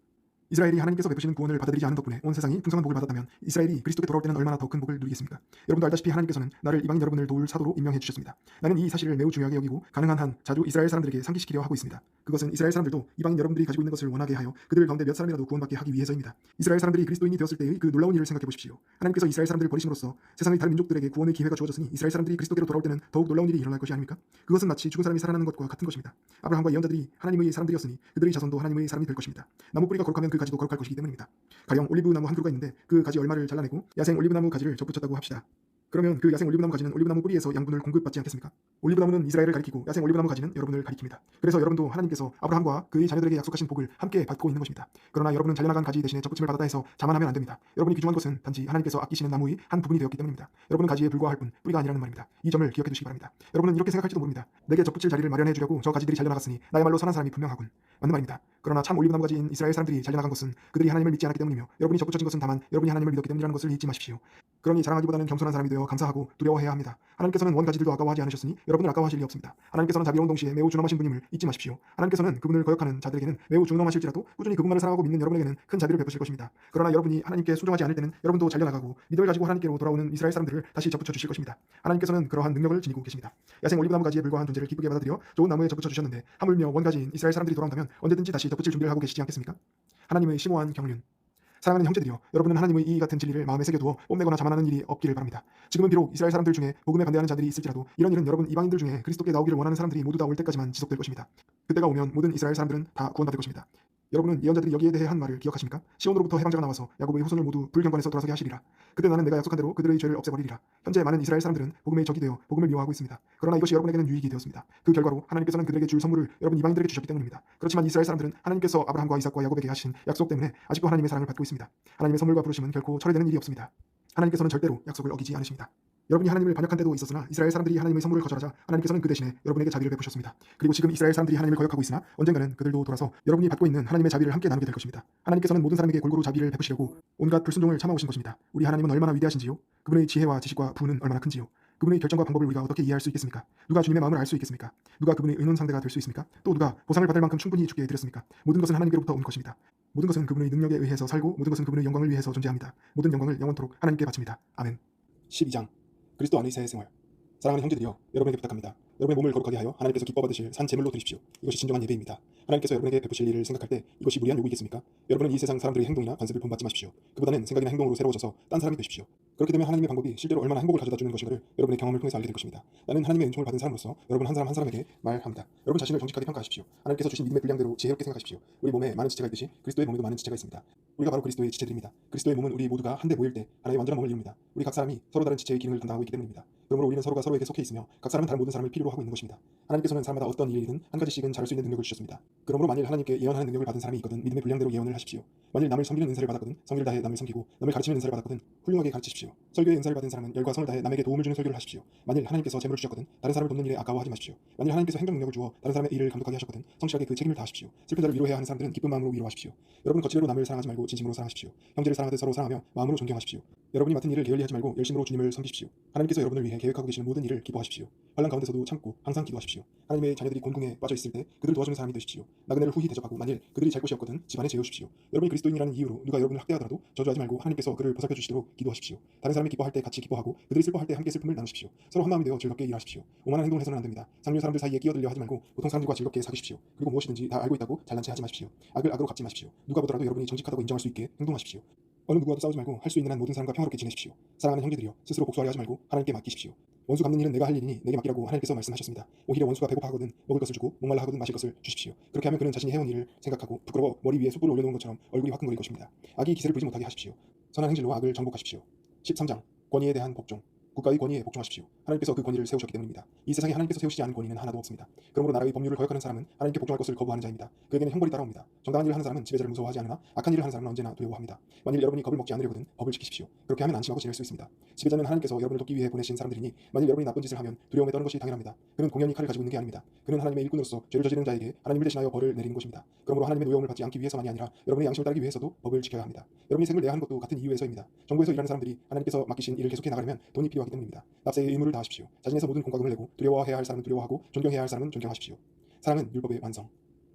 이스라엘이 하나님께서 베푸시는 구원을 받아들이지 않은 덕분에 온 세상이 풍성한 복을 받았다면 이스라엘이 그리스도께 돌아올 때는 얼마나 더 큰 복을 누리겠습니까? 여러분도 알다시피 하나님께서는 나를 이방인 여러분을 도울 사도로 임명해 주셨습니다. 나는 이 사실을 매우 중요하게 여기고 가능한 한 자주 이스라엘 사람들에게 상기시키려 하고 있습니다. 그것은 이스라엘 사람들도 이방인 여러분들이 가지고 있는 것을 원하게 하여 그들 가운데 몇 사람이라도 구원받게 하기 위해서입니다. 이스라엘 사람들이 그리스도인이 되었을 때의 그 놀라운 일을 생각해 보십시오. 하나님께서 이스라엘 사람들을 버리심으로써 세상의 다른 민족들에게 구원의 기회가 주어졌으니 이스라엘 사람들이 그리스도께로 돌아올 때는 더욱 놀라운 일이 일어날 것이 아닙니까? 그것은 마치 죽은 사람이 살아나는 것과 같은 것입니다. 아브라함과 예언자들이 하나님의 사람들이었으니 그들의 자손도 하나님의 사람이 될 것입니다. 나무 뿌리가 거룩하면 그 가지도 거룩할 것이기 때문입니다. 가령 올리브 나무 한 그루가 있는데 그 가지 얼마를 잘라내고 야생 올리브 나무 가지를 접붙였다고 합시다. 그러면 그 야생 올리브나무 가지는 올리브나무 뿌리에서 양분을 공급받지 않겠습니까? 올리브나무는 이스라엘을 가리키고 야생 올리브나무 가지는 여러분을 가리킵니다. 그래서 여러분도 하나님께서 아브라함과 그의 자녀들에게 약속하신 복을 함께 받고 있는 것입니다. 그러나 여러분은 잘려나간 가지 대신에 접붙임을 받았다 해서 자만하면 안 됩니다. 여러분이 귀중한 것은 단지 하나님께서 아끼시는 나무의 한 부분이 되었기 때문입니다. 여러분은 가지에 불과할 뿐 뿌리가 아니라는 말입니다. 이 점을 기억해 두시기 바랍니다. 여러분은 이렇게 생각할지도 모릅니다. 내게 접붙일 자리를 마련해 주려고 저 가지들이 잘려나갔으니 나야말로 선한 사람이 분명하군. 맞는 말입니다. 그러나 참 올리브나무 가지인 이스라엘 사람들이 잘려나간 것은 그들이 하나님을 믿지 않았기 때문이며 여러분이 접붙여진 것은 다만 여러분이 하나님을 믿었기 때문이라는 것을 잊지 마십시오. 그러니 자랑하기보다는 겸손한 사람이 되어 감사하고 두려워해야 합니다. 하나님께서는 원 가지들도 아까워하지 않으셨으니 여러분을 아까워하실 리 없습니다. 하나님께서는 자비로운 동시에 매우 준엄하신 분임을 잊지 마십시오. 하나님께서는 그분을 거역하는 자들에게는 매우 준엄하실지라도 꾸준히 그분만을 사랑하고 믿는 여러분에게는 큰 자비를 베푸실 것입니다. 그러나 여러분이 하나님께 순종하지 않을 때는 여러분도 잘려나가고 믿음을 가지고 하나님께로 돌아오는 이스라엘 사람들을 다시 접붙여 주실 것입니다. 하나님께서는 그러한 능력을 지니고 계십니다. 야생 올리브나무 가지에 불과한 존재를 기쁘게 받아들여 좋은 나무에 접붙여 주셨는데 하물며 원 가지인 이스라엘 사람들이 돌아온다면 언제든지 다시 접붙일 준비를 하고 계시지 않겠습니까? 하나님의 심오한 경륜. 사랑하는 형제들이여, 여러분은 하나님의 이 같은 진리를 마음에 새겨두어 뽐내거나 자만하는 일이 없기를 바랍니다. 지금은 비록 이스라엘 사람들 중에 복음에 반대하는 자들이 있을지라도 이런 일은 여러분 이방인들 중에 그리스도께 나오기를 원하는 사람들이 모두 다 올 때까지만 지속될 것입니다. 그때가 오면 모든 이스라엘 사람들은 다 구원받을 것입니다. 여러분은 예언자들이 여기에 대해 한 말을 기억하십니까? 시온으로부터 해방자가 나와서 야곱의 후손을 모두 불경관에서 돌아서게 하시리라. 그때 나는 내가 약속한 대로 그들의 죄를 없애버리리라. 현재 많은 이스라엘 사람들은 복음의 적이 되어 복음을 미워하고 있습니다. 그러나 이것이 여러분에게는 유익이 되었습니다. 그 결과로 하나님께서는 그들에게 줄 선물을 여러분 이방인들에게 주셨기 때문입니다. 그렇지만 이스라엘 사람들은 하나님께서 아브라함과 이삭과 야곱에게 하신 약속 때문에 아직도 하나님의 사랑을 받고 있습니다. 하나님의 선물과 부르심은 결코 철회되는 일이 없습니다. 하나님께서는 절대로 약속을 어기지 않으십니다. 여러분이 하나님을 반역한 때도 있었으나 이스라엘 사람들이 하나님의 선물을 거절하자 하나님께서는 그 대신에 여러분에게 자비를 베푸셨습니다. 그리고 지금 이스라엘 사람들이 하나님을 거역하고 있으나 언젠가는 그들도 돌아서 여러분이 받고 있는 하나님의 자비를 함께 나누게 될 것입니다. 하나님께서는 모든 사람에게 골고루 자비를 베푸시려고 온갖 불순종을 참아오신 것입니다. 우리 하나님은 얼마나 위대하신지요? 그분의 지혜와 지식과 부는 얼마나 큰지요? 그분의 결정과 방법을 우리가 어떻게 이해할 수 있겠습니까? 누가 주님의 마음을 알 수 있겠습니까? 누가 그분의 의논 상대가 될 수 있습니까? 또 누가 보상을 받을 만큼 충분히 주께 드렸습니까? 모든 것은 하나님께로부터 온 것입니다. 모든 것은 그분의 능력에 의해서 살고 모든 것은 그분의 영광을 위해서 존재합니다. 모든 영광을 영원토록 하나님께 바칩니다. 아멘. 12장 그리스도 안의 새 생활. 사랑하는 형제들이여, 여러분에게 부탁합니다. 여러분의 몸을 거룩하게 하여 하나님께서 기뻐 받으실 산 제물로 드리십시오. 이것이 진정한 예배입니다. 하나님께서 여러분에게 베푸실 일을 생각할 때 이것이 무리한 요구이겠습니까? 여러분은 이 세상 사람들의 행동이나 관습을 본받지 마십시오. 그보다는 생각이나 행동으로 새로워져서 딴 사람이 되십시오. 그렇게 되면 하나님의 방법이 실제로 얼마나 행복을 가져다 주는 것인가를 여러분의 경험을 통해서 알게 될 것입니다. 나는 하나님의 은총을 받은 사람으로서 여러분 한 사람 한 사람에게 말합니다. 여러분 자신을 정직하게 평가하십시오. 하나님께서 주신 믿음의 분량대로 지혜롭게 생각하십시오. 우리 몸에 많은 지체가 있듯이 그리스도의 몸에도 많은 지체가 있습니다. 우리가 바로 그리스도의 지체들입니다. 그리스도의 몸은 우리 모두가 한데 모일 때 하나의 완전한 몸을 이룹니다. 우리 각 사람이 서로 다른 지체의 기능을 담당하고 있기 때문입니다. 그러므로 우리는 서로가 서로에게 속해 있으며 각 사람은 다른 모든 사람을 필요로 하고 있는 것입니다. 하나님께서는 사람마다 어떤 일이든 한 가지씩은 잘할 수 있는 능력을 주셨습니다. 그러므로 만일 하나님께 예언하는 능력을 받은 사람이 있거든 믿음의 분량대로 예언을 하십시오. 만일 남을 섬기는 은사를 받았거든 성의를 다해 남을 섬기고 남을 가르치는 은사를 받았거든 훌륭하게 가르치십시오. 설교의 은사를 받은 사람은 열과 성을 다해 남에게 도움을 주는 설교를 하십시오. 만일 하나님께서 재물을 주셨거든 다른 사람을 돕는 일에 아까워하지 마십시오. 만일 하나님께서 행정 능력을 주어 다른 사람의 일을 감독하게 하셨거든 성실하게 그 책임을 다하십시오. 슬픈 자를 위로해야 하는 사람들은 기쁜 마음으로 위로하십시오. 여러분 거칠로 남을 사랑하지 말고 진심으로 사랑하십시오. 형제를 사랑하듯 서로 사랑하며 마음으로 존경하십시오. 여러분이 맡은 일을 게을리하지 말고 열심으로 주님을 섬기십시오. 하나님께서 여러분을 위해 계획하고 계시는 모든 일을 기뻐하십시오. 환난 가운데서도 참고 항상 기도하십시오. 하나님의 자녀들이 곤궁에 빠져 있을 때 그들을 도와주는 사람이 되십시오. 나그네를 후히 대접하고 만일 그들이 잘 곳이 없거든 집안에 재우십시오. 여러분이 그리스도인이라는 이유로 누가 여러분을 학대하더라도 저주하지 말고 하나님께서 그를 보살펴 주시도록 기도하십시오. 다른 사람이 기뻐할 때 같이 기뻐하고 그들이 슬퍼할 때 함께 슬픔을 나누십시오. 서로 한 마음이 되어 즐겁게 일하십시오. 오만한 행동을 해서는 안 됩니다. 상류 사람들 사이에 끼어들려 하지 말고 보통 사람들과 즐겁게 사귀십시오. 그리고 무엇이든지 다 알고 있다고 잘난 체 하지 마십시오. 악을 악으로 갚지 마십시오. 누가 보더라도 여러분이 정직하다고 인정할 수 있게 행동하십시오. 어느 누구와도 싸우지 말고 할 수 있는 한 모든 사람과 평화롭게 지내십시오. 사랑하는 형제들이여, 스스로 복수하려 하지 말고 하나님께 맡기십시오. 원수 갚는 일은 내가 할 일이니 내게 맡기라고 하나님께서 말씀하셨습니다. 오히려 원수가 배고파하거든 먹을 것을 주고 목말라 하거든 마실 것을 주십시오. 그렇게 하면 그는 자신이 해온 일을 생각하고 부끄러워 머리 위에 숯불을 올려놓은 것처럼 얼굴이 화끈거릴 것입니다. 악이 기세를 부리지 못하게 하십시오. 선한 행실로 악을 정복하십시오. 13장 권위에 대한 복종. 국가의 권위에 복종하십시오. 하나님께서 그 권위를 세우셨기 때문입니다. 이 세상에 하나님께서 세우시지 않은 권위는 하나도 없습니다. 그러므로 나라의 법률을 거역하는 사람은 하나님께 복종할 것을 거부하는 자입니다. 그에게는 형벌이 따라옵니다. 정당한 일을 하는 사람은 지배자를 무서워하지 않으나 악한 일을 하는 사람은 언제나 두려워합니다. 만일 여러분이 겁을 먹지 않으려거든 법을 지키십시오. 그렇게 하면 안심하고 지낼 수 있습니다. 지배자는 하나님께서 여러분을 돕기 위해 보내신 사람들이니 만일 여러분이 나쁜 짓을 하면 두려움에 떠는 것이 당연합니다. 그는 공연히 칼을 가지고 있는 게 아닙니다. 그는 하나님의 일꾼으로서 죄를 저지르는 자에게 하나님을 대신하여 벌을 내리는 것입니다. 그러므로 하나님의 노여움을 받지 않기 위해서만이 아니라 여러분의 양심을 따르기 위해서도 법을 지켜야 합니다. 여러분이 생을 내야 하는 것도 같은 이유에서입니다. 정부에서 일하는 사람들이 하나님께서 맡기신 일을 계속해 나가려면 돈이 필요하기 때문입니다. 납세의 의무를 다하십시오. 자신에서 모든 공과금을 내고 두려워해야 할 사람은 두려워하고 존경해야 할 사람은 존경하십시오. 사랑은 율법의 완성.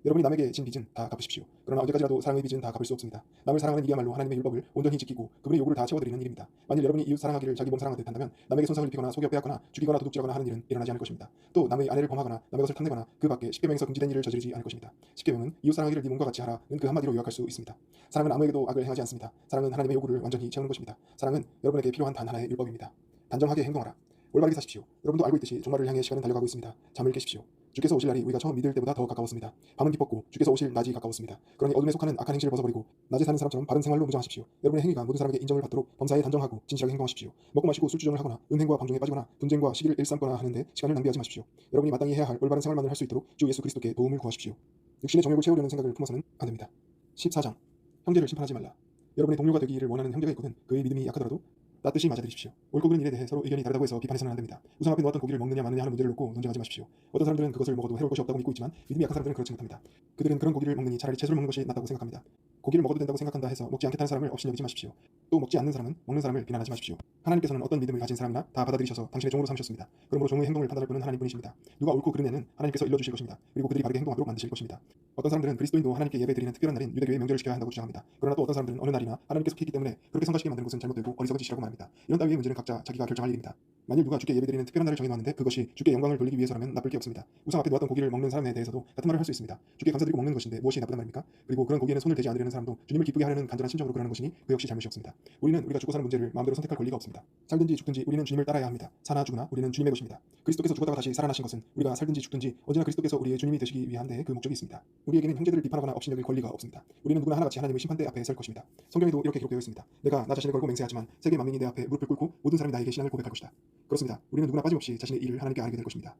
여러분이 남에게 진 빚은 다 갚으십시오. 그러나 언제까지라도 사랑의 빚은 다 갚을 수 없습니다. 남을 사랑하는 일이야말로 하나님의 율법을 온전히 지키고 그분의 요구를 다 채워드리는 일입니다. 만일 여러분이 이웃 사랑하기를 자기 몸 사랑하듯 한다면 남에게 손상을 입히거나 속여 빼앗거나 죽이거나 도둑질하거나 하는 일은 일어나지 않을 것입니다. 또 남의 아내를 범하거나 남의 것을 탐내거나 그 밖에 십계명에서 금지된 일을 저지르지 않을 것입니다. 십계명은 이웃 사랑하기를 네 몸과 같이 하라는 그 한마디로 요약할 수 있습니다. 사랑은 아무에게도 악을 행하지 않습니다. 사랑은 하나님의 요구를 완전히 채우는 것입니다. 사랑은 여러분에게 필요한 단 하나의 율법입니다. 단정하게 행동하라. 올바르게 사십시오. 여러분도 알고 있듯이 종말을 향해 시간은 달려가고 있습니다. 잠을 깨십시오. 주께서 오실 날이 우리가 처음 믿을 때보다 더 가까웠습니다. 밤은 깊었고 주께서 오실 낮이 가까웠습니다. 그러니 어둠에 속하는 악한 행실을 벗어버리고 낮에 사는 사람처럼 바른 생활로 무장하십시오. 여러분의 행위가 모든 사람에게 인정을 받도록 범사에 단정하고 진실하게 행동하십시오. 먹고 마시고 술주정을 하거나 은행과 방종에 빠지거나 분쟁과 시기를 일삼거나 하는데 시간을 낭비하지 마십시오. 여러분이 마땅히 해야 할 올바른 생활만을 할 수 있도록 주 예수 그리스도께 도움을 구하십시오. 육신의 정욕을 채우려는 생각을 품어서는 안 됩니다. 14장 형제를 심판하지 말라. 여러분의 동료가 되기를 원하는 형제가 있거든 그의 믿음이 약하더라도 따뜻이 맞아들이십시오. 옳고 그른 일에 대해 서로 의견이 다르다고 해서 비판해서는 안 됩니다. 우상 앞에 놓았던 고기를 먹느냐 마느냐 하는 문제를 놓고 논쟁하지 마십시오. 어떤 사람들은 그것을 먹어도 해로울 것이 없다고 믿고 있지만 믿음이 약한 사람들은 그렇지 못합니다. 그들은 그런 고기를 먹느니 차라리 채소를 먹는 것이 낫다고 생각합니다. 고기를 먹어도 된다고 생각한다 해서 먹지 않겠다는 사람을 업신여기지 마십시오. 또 먹지 않는 사람은 먹는 사람을 비난하지 마십시오. 하나님께서는 어떤 믿음을 가진 사람이나 다 받아들이셔서 당신의 종으로 삼으셨습니다. 그러므로 종의 행동을 판단할 분은 하나님뿐이십니다. 누가 옳고 그른 애는 하나님께서 일러주실 것입니다. 그리고 그들이 바르게 행동하도록 만드실 것입니다. 어떤 사람들은 그리스도인도 하나님께 예배드리는 특별한 날인 유대교의 명절을 지켜야 한다고 주장합니다. 그러나 또 어떤 사람들은 어느 날이나 하나님께서 속했기 때문에 그렇게 성가시게 만드는 것은 잘못되고 어리석은 짓이라고 말합니다. 이런 따위의 문제는 각자 자기가 결정할 일입니다. 만일 누가 주께 예배드리는 특별한 날을 정해놨는데 그것이 주께 영광을 돌리기 위해서라면 나쁠 게 없습니다. 우상 앞에 놓았던 고기를 먹는 사람에 대해서도 같은 말을 할 수 있습니다. 주께 감사드리고 먹는 것인데 무엇이 나쁘단 말입니까? 그리고 그런 고기에는 손을 대지 않으려는 사람도 주님을 기쁘게 하려는 간절한 심정으로 그러는 것이니 그 역시 잘못이 없습니다. 우리는 우리가 죽고 사는 문제를 마음대로 선택할 권리가 없습니다. 살든지 죽든지 우리는 주님을 따라야 합니다. 사나 죽으나 우리는 주님의 것입니다. 그리스도께서 죽었다가 다시 살아나신 것은 우리가 살든지 죽든지 언제나 그리스도께서 우리의 주님이 되시기 위한 데에 그 목적이 있습니다. 우리에게는 형제들을 비판하거나 업신여길 권리가 없습니다. 우리는 누구나 하나같이 하나님의 심판대 앞에 설 것입니다. 성경에도 이렇게 기록되어 있습니다. 내가 나 자신을 걸고 맹세하지만 세계 만민이 내 앞에 무릎을 꿇고 모든 사람이 나에게 신앙을 고백할 것이다. 그렇습니다. 우리는 누구나 빠짐없이 자신의 일을 하나님께 아뢰게 될 것입니다.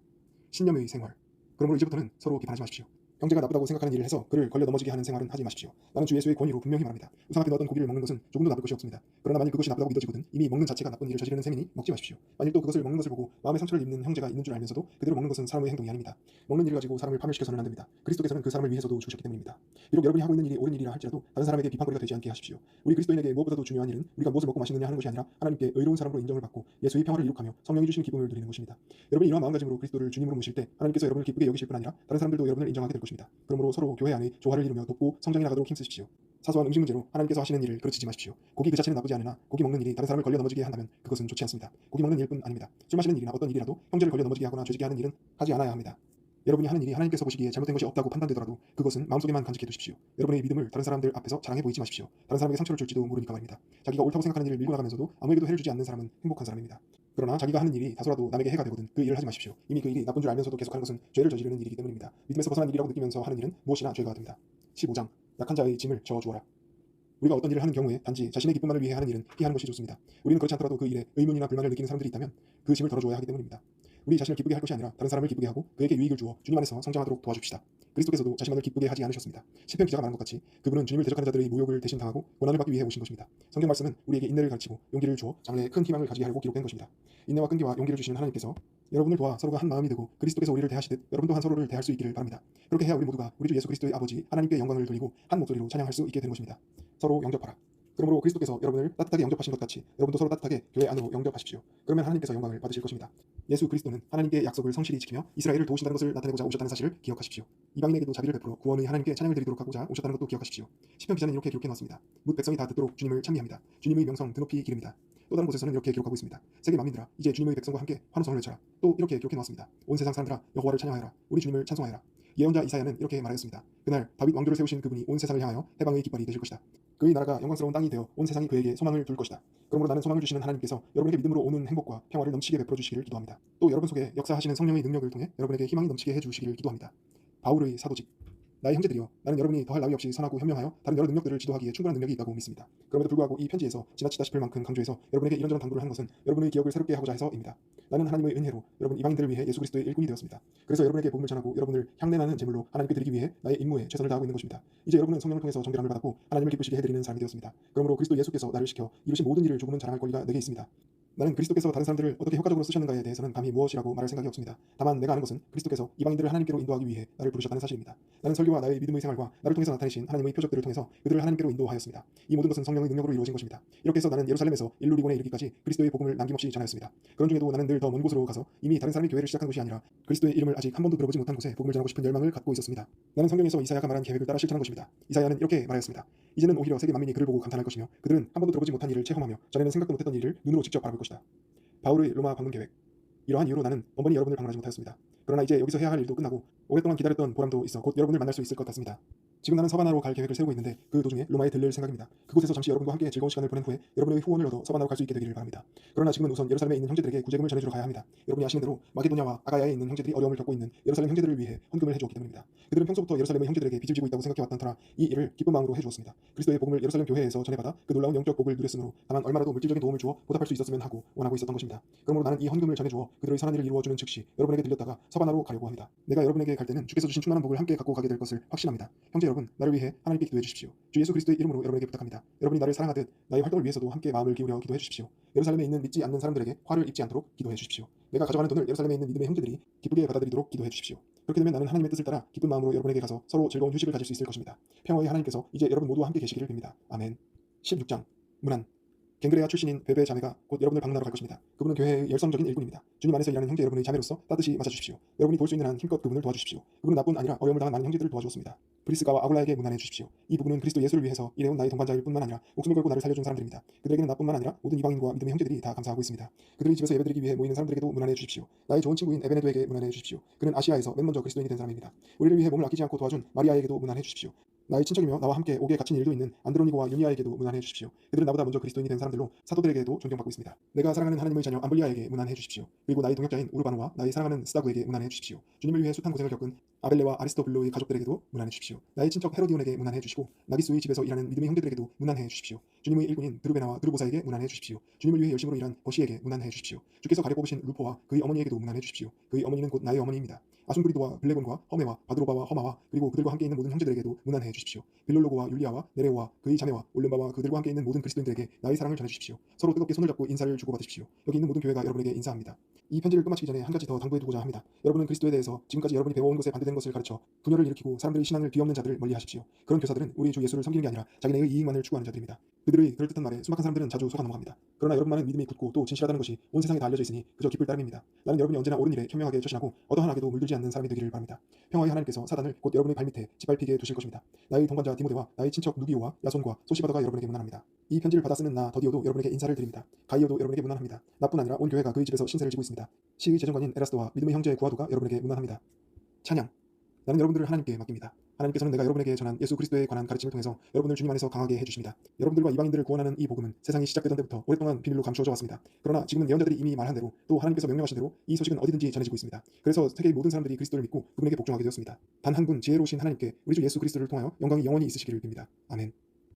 신념의 생활. 그러므로 이제부터는 서로 비판하지 마십시오. 형제가 나쁘다고 생각하는 일을 해서 그를 걸려 넘어지게 하는 생활은 하지 마십시오. 나는 주 예수의 권위로 분명히 말합니다. 우상 앞에 넣었던 고기를 먹는 것은 조금도 나쁠 것이 없습니다. 그러나 만일 그것이 나쁘다고 믿어지거든 이미 먹는 자체가 나쁜 일을 저지르는 셈이니 먹지 마십시오. 만일 또 그것을 먹는 것을 보고 마음의 상처를 입는 형제가 있는 줄 알면서도 그대로 먹는 것은 사람의 행동이 아닙니다. 먹는 일을 가지고 사람을 파멸시켜서는 안 됩니다. 그리스도께서는 그 사람을 위해서도 죽으셨기 때문입니다. 비록 여러분이 하고 있는 일이 옳은 일이라 할지라도 다른 사람에게 비판거리가 되지 않게 하십시오. 우리 그리스도인에게 무엇보다도 중요한 일은 우리가 무엇을 먹고 마시느냐 하는 것이 아니라 하나님께 의로운 사람으로 인정을 받고 예수의 평화를 이룩하며 성령이 주신 기쁨을 누리는 것입니다. 여러분이 이러한 마음가짐으로 그리스도를 주님으로 모실 때 하나님께서 여러분을 기쁘게 여기실 뿐 아니라 다른 사람들도 여러분을 인정하게 될 것입니다. 그러므로 서로 교회 안에 조화를 이루며 돕고 성장해 나가도록 힘쓰십시오. 사소한 음식 문제로 하나님께서 하시는 일을 그르치지 마십시오. 고기 그 자체는 나쁘지 않으나 고기 먹는 일이 다른 사람을 걸려 넘어지게 한다면 그것은 좋지 않습니다. 고기 먹는 일뿐 아닙니다. 술 마시는 일이나 어떤 일이라도 형제를 걸려 넘어지게 하거나 죄지게 하는 일은 하지 않아야 합니다. 여러분이 하는 일이 하나님께서 보시기에 잘못된 것이 없다고 판단되더라도 그것은 마음속에만 간직해 두십시오. 여러분의 믿음을 다른 사람들 앞에서 자랑해 보이지 마십시오. 다른 사람에게 상처를 줄지도 모르니까 말입니다. 자기가 옳다고 생각하는 일을 밀고 나가면서도 아무에게도 해를 주지 않는 사람은 행복한 사람입니다. 그러나 자기가 하는 일이 다소라도 남에게 해가 되거든 그 일을 하지 마십시오. 이미 그 일이 나쁜 줄 알면서도 계속하는 것은 죄를 저지르는 일이기 때문입니다. 믿음에서 벗어난 일이라고 느끼면서 하는 일은 무엇이나 죄가 됩니다. 15장 약한 자의 짐을 저어주어라. 우리가 어떤 일을 하는 경우에 단지 자신의 기쁨만을 위해 하는 일은 피하는 것이 좋습니다. 우리는 그렇지 않더라도 그 일에 의문이나 불만을 느끼는 사람들이 있다면 그 짐을 덜어줘야 하기 때문입니다. 우리 자신을 기쁘게 할 것이 아니라 다른 사람을 기쁘게 하고 그에게 유익을 주어 주님 안에서 성장하도록 도와줍시다. 그리스도께서도 자신만을 기쁘게 하지 않으셨습니다. 시편 기자가 말한 것 같이 그분은 주님을 대적하는 자들의 모욕을 대신 당하고 고난을 받기 위해 오신 것입니다. 성경 말씀은 우리에게 인내를 가르치고 용기를 주어 장래에 큰 희망을 가지게 하려고 기록된 것입니다. 인내와 끈기와 용기를 주시는 하나님께서 여러분을 도와 서로가 한 마음이 되고 그리스도께서 우리를 대하시듯 여러분도 한 서로를 대할 수 있기를 바랍니다. 그렇게 해야 우리 모두가 우리 주 예수 그리스도의 아버지 하나님께 영광을 돌리고 한 목소리로 찬양할 수 있게 되는 것입니다. 서로 영접하라. 그러므로 그리스도께서 여러분을 따뜻하게 영접하신 것 같이 여러분도 서로 따뜻하게 교회 안으로 영접하십시오. 그러면 하나님께서 영광을 받으실 것입니다. 예수 그리스도는 하나님께 약속을 성실히 지키며 이스라엘을 도우신다는 것을 나타내고자 오셨다는 사실을 기억하십시오. 이방인에게도 자비를 베풀어 구원의 하나님께 찬양을 드리도록 하고자 오셨다는 것도 기억하십시오. 시편 기자는 이렇게 기록해 놓았습니다. 뭇 백성이 다 듣도록 주님을 찬미합니다. 주님의 명성 드높이 기릅니다. 또 다른 곳에서는 이렇게 기록하고 있습니다. 세계 만민들아 이제 주님의 백성과 함께 환호성을 외쳐라. 또 이렇게 기록해 놓았습니다. 온 세상 사람들아 여호와를 찬양하여라. 우리 주님을 찬송하여라. 예언자 이사야는 이렇게 말하였습니다. 그날 다윗 왕조를 세우신 그분이 온 세상을 향하여 해방의 깃발이 되실 것이다. 그의 나라가 영광스러운 땅이 되어 온 세상이 그에게 소망을 둘 것이다. 그러므로 나는 소망을 주시는 하나님께서 여러분에게 믿음으로 오는 행복과 평화를 넘치게 베풀어 주시기를 기도합니다. 또 여러분 속에 역사하시는 성령의 능력을 통해 여러분에게 희망이 넘치게 해주시기를 기도합니다. 바울의 사도직. 나의 형제들이여 나는 여러분이 더할 나위 없이 선하고 현명하여 다른 여러 능력들을 지도하기에 충분한 능력이 있다고 믿습니다. 그럼에도 불구하고 이 편지에서 지나치다 싶을 만큼 강조해서 여러분에게 이런저런 당부를 하는 것은 여러분의 기억을 새롭게 하고자 해서입니다. 나는 하나님의 은혜로 여러분 이방인들을 위해 예수 그리스도의 일꾼이 되었습니다. 그래서 여러분에게 복음을 전하고 여러분을 향내나는 제물로 하나님께 드리기 위해 나의 임무에 최선을 다하고 있는 것입니다. 이제 여러분은 성령을 통해서 정결함을 받았고 하나님을 기쁘시게 해드리는 사람이 되었습니다. 그러므로 그리스도 예수께서 나를 시켜 이루신 모든 일을 조금은 자랑할 권리가 내게 있습니다. 나는 그리스도께서 다른 사람들을 어떻게 효과적으로 쓰셨는가에 대해서는 감히 무엇이라고 말할 생각이 없습니다. 다만 내가 아는 것은 그리스도께서 이방인들을 하나님께로 인도하기 위해 나를 부르셨다는 사실입니다. 나는 설교와 나의 믿음의 생활과 나를 통해서 나타내신 하나님의 표적들을 통해서 그들을 하나님께로 인도하였습니다. 이 모든 것은 성령의 능력으로 이루어진 것입니다. 이렇게 해서 나는 예루살렘에서 일루리곤에 이르기까지 그리스도의 복음을 남김없이 전하였습니다. 그런 중에도 나는 늘 더 먼 곳으로 가서 이미 다른 사람이 교회를 시작한 곳이 아니라 그리스도의 이름을 아직 한 번도 들어보지 못한 곳에 복음을 전하고 싶은 열망을 갖고 있었습니다. 나는 성경에서 이사야가 말한 계획을 따라 실천한 것입니다. 이사야는 이렇게 말하였습니다. 이제는 오히려 세계 만민이 그를 보고 감탄할 것이며 그들은 한 번도 들어보지 못한 일을 체험하며 전에는 생각도 못했던 일을 눈으로 직접 바라볼 것이다. 바울의 로마 방문 계획. 이러한 이유로 나는 번번이 여러분을 방문하지 못하였습니다. 그러나 이제 여기서 해야 할 일도 끝나고 오랫동안 기다렸던 보람도 있어 곧 여러분을 만날 수 있을 것 같습니다. 지금 나는 서바나로 갈 계획을 세우고 있는데 그 도중에 로마에 들릴 생각입니다. 그곳에서 잠시 여러분과 함께 즐거운 시간을 보낸 후에 여러분의 후원을 얻어 서바나로 갈 수 있게 되기를 바랍니다. 그러나 지금은 우선 예루살렘에 있는 형제들에게 구제금을 전해주러 가야 합니다. 여러분이 아시는 대로 마게도냐와 아가야에 있는 형제들이 어려움을 겪고 있는 예루살렘 형제들을 위해 헌금을 해주었기 때문입니다. 그들은 평소부터 예루살렘의 형제들에게 빚을 지고 있다고 생각해왔던 터라 이 일을 기쁜 마음으로 해주었습니다. 그리스도의 복음을 예루살렘 교회에서 전해받아 그 놀라운 영적 복을 누렸으므로 다만 얼마라도 물질적인 도움을 주어 보답할 수 있었으면 하고 원하고 있었던 것입니다. 그러므로 나는 이 헌금을 전해주어 그들의 선한 일을 이루어주는 즉시 여러분에게 들렸다가 서바나로 가려고 합니다. 내가 여러분에게 갈 때는 주께서 주신 충만한 복을 함께 갖고 가게 될 것을 확신합니다. 형제 여러분, 나를 위해 하나님께 기도해 주십시오. 주 예수 그리스도의 이름으로 여러분에게 부탁합니다. 여러분이 나를 사랑하듯 나의 활동을 위해서도 함께 마음을 기울여 기도해 주십시오. 예루살렘에 있는 믿지 않는 사람들에게 화를 입지 않도록 기도해 주십시오. 내가 가져가는 돈을 예루살렘에 있는 믿음의 형제들이 기쁘게 받아들이도록 기도해 주십시오. 그렇게 되면 나는 하나님의 뜻을 따라 기쁜 마음으로 여러분에게 가서 서로 즐거운 휴식을 가질 수 있을 것입니다. 평화의 하나님께서 이제 여러분 모두와 함께 계시기를 빕니다. 아멘. 16장 문안. 갱그레아 출신인 베베 자매가 곧 여러분을 방문하러 갈 것입니다. 그분은 교회의 열성적인 일꾼입니다. 주님 안에서 일하는 형제 여러분의 자매로서 따뜻이 맞아주십시오. 여러분이 도울 수 있는 한 힘껏 그분을 도와주십시오. 그분은 나뿐 아니라 어려움을 당한 많은 형제들을 도와주었습니다. 브리스가와 아굴라에게 문안해 주십시오. 이 부부는 그리스도 예수를 위해서 일해온 나의 동반자일 뿐만 아니라 목숨을 걸고 나를 살려준 사람들입니다. 그들에게는 나뿐만 아니라 모든 이방인과 믿음의 형제들이 다 감사하고 있습니다. 그들의 집에서 예배드리기 위해 모이는 사람들에게도 문안해 주십시오. 나의 좋은 친구인 에베네도에게 문안해 주십시오. 그는 아시아에서 맨 먼저 그리스도인이 된 사람입니다. 우리를 위해 몸을 아끼지 않고 도와준 마리아에게도 문안해 주십시오. 나의 친척이며 나와 함께 옥에 갇힌 일도 있는 안드로니고와 유니아에게도 문안해 주십시오. 그들은 나보다 먼저 그리스도인이 된 사람들로 사도들에게도 존경받고 있습니다. 내가 사랑하는 하나님의 자녀 암블리아에게 문안해 주십시오. 그리고 나의 동역자인 우르바노와 나의 사랑하는 스다구에게 문안해 주십시오. 주님을 위해 숱한 고생을 겪은 아벨레와 아리스토블로의 가족들에게도 문안해 주십시오. 나의 친척 헤로디온에게 문안해 주시고 나기수의 집에서 일하는 믿음의 형제들에게도 문안해 주십시오. 주님의 일꾼인 드루베나와 드루보사에게 문안해 주십시오. 주님을 위해 열심으로 일한 버시에게 문안해 주십시오. 주께서 가려 뽑으신 루포와 그의 어머니에게도 문안해 주십시오. 그의 어머니는 곧 나의 어머니입니다. 아순브리도와 블레곤과 허메와 바드로바와 허마와 그리고 그들과 함께 있는 모든 형제들에게도 문안해 주십시오. 빌롤로고와 율리아와 네레오와 그의 자매와 올른바와 그들과 함께 있는 모든 그리스도인들에게 나의 사랑을 전해 주십시오. 서로 뜨겁게 손을 잡고 인사를 주고받으십시오. 여기 있는 모든 교회가 여러분에게 인사합니다. 이 편지를 끝마치기 전에 한 가지 더 당부해두고자 합니다. 여러분은 그리스도에 대해서 지금까지 여러분이 배워온 것에 반대된 것을 가르쳐 분열을 일으키고 사람들의 신앙을 뒤엎는 자들을 멀리하십시오. 그런 교사들은 우리 주 예수를 섬기는 게 아니라 자기네의 이익만을 추구하는 자들입니다. 그들의 그럴듯한 말에 수많은 사람들은 자주 속아 넘어갑니다. 그러나 여러분만은 믿음이 굳고 또 진실하다는 것이 온 세상에 다 알려져 있으니 그저 기쁠 따름입니다. 나는 여러분이 언제나 옳은 일에 현명하게 처신하고 어떠한 악에도 물들지 않는 사람이 되기를 바랍니다. 평화의 하나님께서 사단을 곧 여러분의 발밑에 짓밟히게 두실 것입니다. 나의 동반자 디모데와 나의 친척 누기오와 야손과 소시바더가 여러분에게 문안합니다. 이 편지를 받아 쓰는 나 더디오도 여러분에게 인사를 드립니다. 가이오도 여러분에게 문안합니다. 나뿐 아니라 온 교회가 그의 집에서 신세를 지고 있습니다. 시의 재정관인 에라스도와 믿음의 형제 구아도가 여러분에게 문안합니다. 찬양. 나는 여러분들을 하나님께 맡깁니다. 하나님께서는 내가 여러분에게 전한 예수 그리스도에 관한 가르침을 통해서 여러분을 주님 안에서 강하게 해주십니다. 여러분들과 이방인들을 구원하는 이 복음은 세상이 시작되던 때부터 오랫동안 비밀로 감추어져 왔습니다. 그러나 지금은 예언자들이 이미 말한 대로 또 하나님께서 명령하신 대로 이 소식은 어디든지 전해지고 있습니다. 그래서 세계의 모든 사람들이 그리스도를 믿고 그분에게 복종하게 되었습니다. 단 한 분 지혜로우신 하나님께 우리 주 예수 그리스도를 통하여 영광이 영원히 있으시기를 빕니다. 아멘.